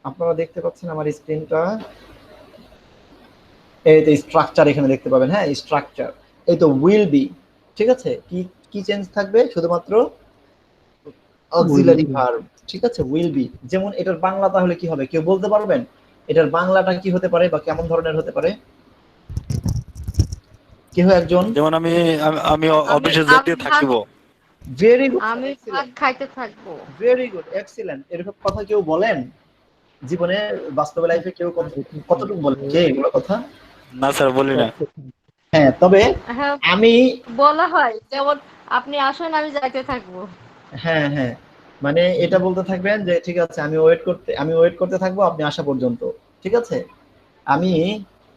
আপনারা দেখতে পাচ্ছেন আমার স্ক্রিনটা, এই তো স্ট্রাকচার এখানে দেখতে পাবেন, হ্যাঁ স্ট্রাকচার, এই তো উইল বি। ঠিক আছে, কি কি চেঞ্জ থাকবে? শুধুমাত্র অক্সিলারি ভার্ব, ঠিক আছে, উইল বি। যেমন এটার বাংলা তাহলে কি হবে, কেউ বলতে পারবেন এটার বাংলাটা কি হতে পারে বা কেমন ধরনের হতে পারে? কেউ একজন? যেমন আমি আমি অফিসে যেতে থাকিব। ভেরি গুড, আমি ভাত খাইতে থাকবো। Very good, excellent. এরকম কথা কেউ বলেন জীবনে, বাস্তব লাইফে কেউ কতটুকু বলেন কে এগুলো কথা? না স্যার, বলি না। হ্যাঁ, তবে হ্যাঁ আমি বলা হয়, যেমন আপনি আসেন আমি যাইতে থাকবো। হ্যাঁ হ্যাঁ, মানে এটা বলতে থাকবেন যে ঠিক আছে আমি ওয়েট করতে থাকবো আপনি আসা পর্যন্ত। ঠিক আছে,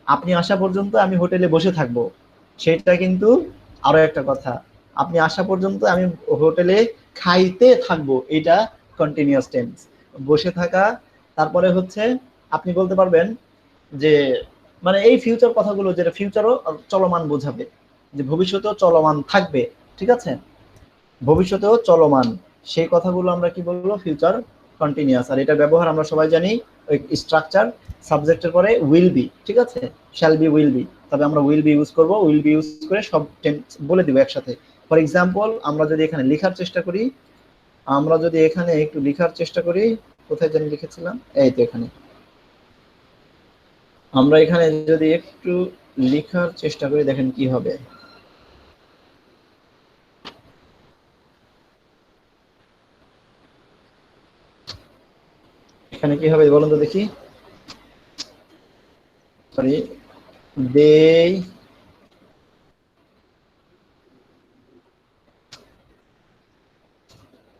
আপনি আসা পর্যন্ত আমি হোটেলে বসে থাকবো, সেটা কিন্তু আরো একটা কথা। আপনি আসা পর্যন্ত আমি হোটেলে খাইতে থাকবো, এটা কন্টিনিউয়াস টেন্স, বসে থাকা। তারপরে হচ্ছে আপনি বলতে পারবেন যে মানে এই ফিউচার কথাগুলো, যেটা ফিউচারও চলমান বোঝাবে, যে ভবিষ্যতেও চলমান থাকবে। ঠিক আছে, ভবিষ্যতেও চলমান, সেই কথাগুলো আমরা কি বলবো? Future continuous. আর এটা ব্যবহার আমরা সবাই জানি, ওই স্ট্রাকচার সাবজেক্টের পরে উইল বি, ঠিক আছে, শ্যাল বি, উইল বি। তবে আমরা উইল বি ইউজ করব, উইল বি ইউজ করে সব টেন্স বলে দিব একসাথে। ফর এক্সাম্পল, আমরা যদি এখানে লেখার চেষ্টা করি, কোথায় জানি লিখেছিলাম, এই তো এখানে। আমরা এখানে যদি একটু লেখার চেষ্টা করি, দেখেন কি হবে। এখানে কি হবে বলুন তো দেখি। Sorry, they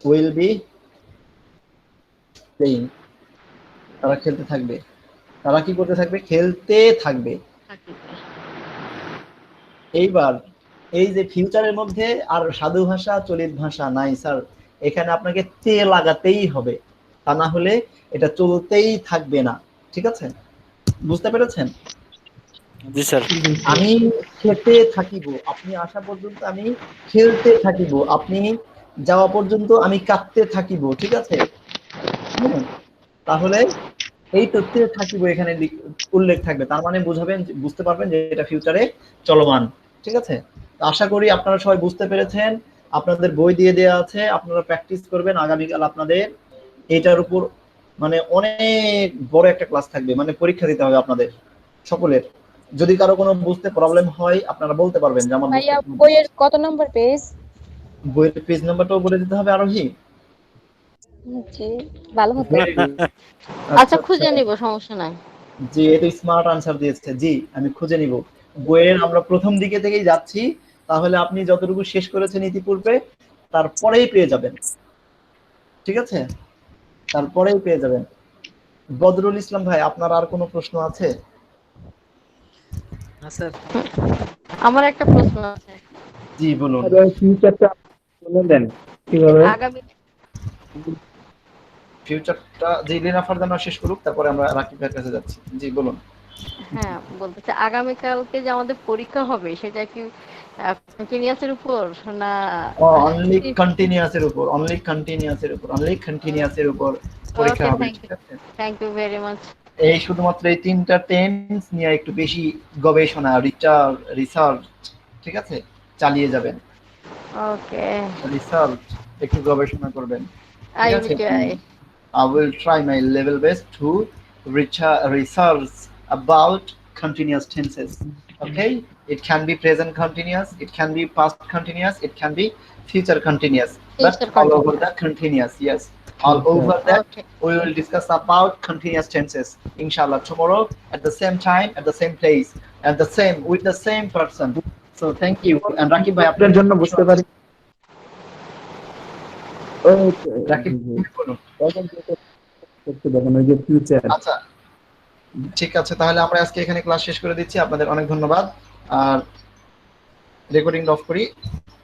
will be playing, তারা খেলতে থাকবে। তারা কি করতে থাকবে? খেলতে থাকবে। এইবার এই যে ফিউচারের মধ্যে আর সাধু ভাষা চলিত ভাষা নাই স্যার, এখানে আপনাকে তে লাগাতেই হবে, তা না হলে এটা চলতেই থাকবে না। ঠিক আছে, বুঝতে পেরেছেন? জি স্যার। আমি খেতে থাকিব, আপনি আসা পর্যন্ত আমি খেলতে থাকিব, আপনি যাওয়া পর্যন্ত আমি কাঁদতে থাকিব। ঠিক আছে, তাহলে এই তথ্যে থাকিব এখানে উল্লেখ থাকবে, তার মানে বুঝতে পারবেন যে এটা ফিউচারে চলমান। ঠিক আছে, আশা করি আপনারা সবাই বুঝতে পেরেছেন। আপনাদের বই দিয়ে দেওয়া আছে, আপনারা প্র্যাকটিস করবেন। আগামীকাল আপনাদের এটার উপর মানে অনেক বড় একটা ক্লাস থাকবে, মানে পরীক্ষা দিতে হবে আপনাদের সকলের। যদি কারো কোনো বুঝতে প্রবলেম হয় আপনারা বলতে পারবেন যে আমার ভাইয়া বইয়ের কত নম্বর পেজ? বইয়ের পেজ নাম্বারটাও বলে দিতে হবে আরোহী। জি, ভালো হতো। আচ্ছা খুঁজে নিব, সমস্যা নাই। জি, এটা স্মার্ট আনসার দিয়েছে। জি, আমি খুঁজে নিব। বইয়ের আমরা প্রথম দিকে থেকেই যাচ্ছি, তাহলে আপনি যতটুকু শেষ করেছেন ইতিপূর্বে তারপরেই পেয়ে যাবেন। ঠিক আছে, তারপরেই পেয়ে যাবেন। বদরুল ইসলাম ভাই, আপনার আর কোনো প্রশ্ন আছে? হ্যাঁ স্যার, আমার একটা প্রশ্ন আছে। জি বলুন। ফিউচারটা বলে দেন কিভাবে? আগামী ফিউচারটা জি লিনা ফারদানা শেষ করুক, তারপরে আমরা রাকিব ভাইয়ের কাছে যাচ্ছি। জি বলুন। হ্যাঁ বলতেছে, আগামীকালকে যে আমাদের পরীক্ষা হবে সেটা কি কন্টিনিউয়াসের উপর না অনলি কন্টিনিউয়াসের উপর, অনলি কন্টিনিউয়াসের উপর পরীক্ষা হবে। ঠিক আছে, থ্যাংক ইউ ভেরি মাচ। এই শুধুমাত্র এই তিনটা টেন্স নিয়ে একটু বেশি গবেষণা, রিসার্চ, ঠিক আছে, চালিয়ে যাবেন। ওকে, রিসার্চ, একটু গবেষণা করবেন। I will try. I will try my level best to research about continuous tenses. Okay, it can be present continuous, it can be past continuous, it can be future continuous, but all over the continuous. Yes, All Okay. over that, Okay. we will discuss about continuous tenses. Inshallah, tomorrow at the same time, at the same place, and the same with the same person. So thank you. And Rakib bhai, আপনার জন্য বুঝতে পারি Okay. Rakib তুমি বলো। এখন যেটা করতে পারেন ওই যে ফিউচার। আচ্ছা ঠিক আছে, তাহলে আমরা আজকে এখানে ক্লাস শেষ করে দিচ্ছি। আপনাদের অনেক ধন্যবাদ। আর রেকর্ডিং অফ করি।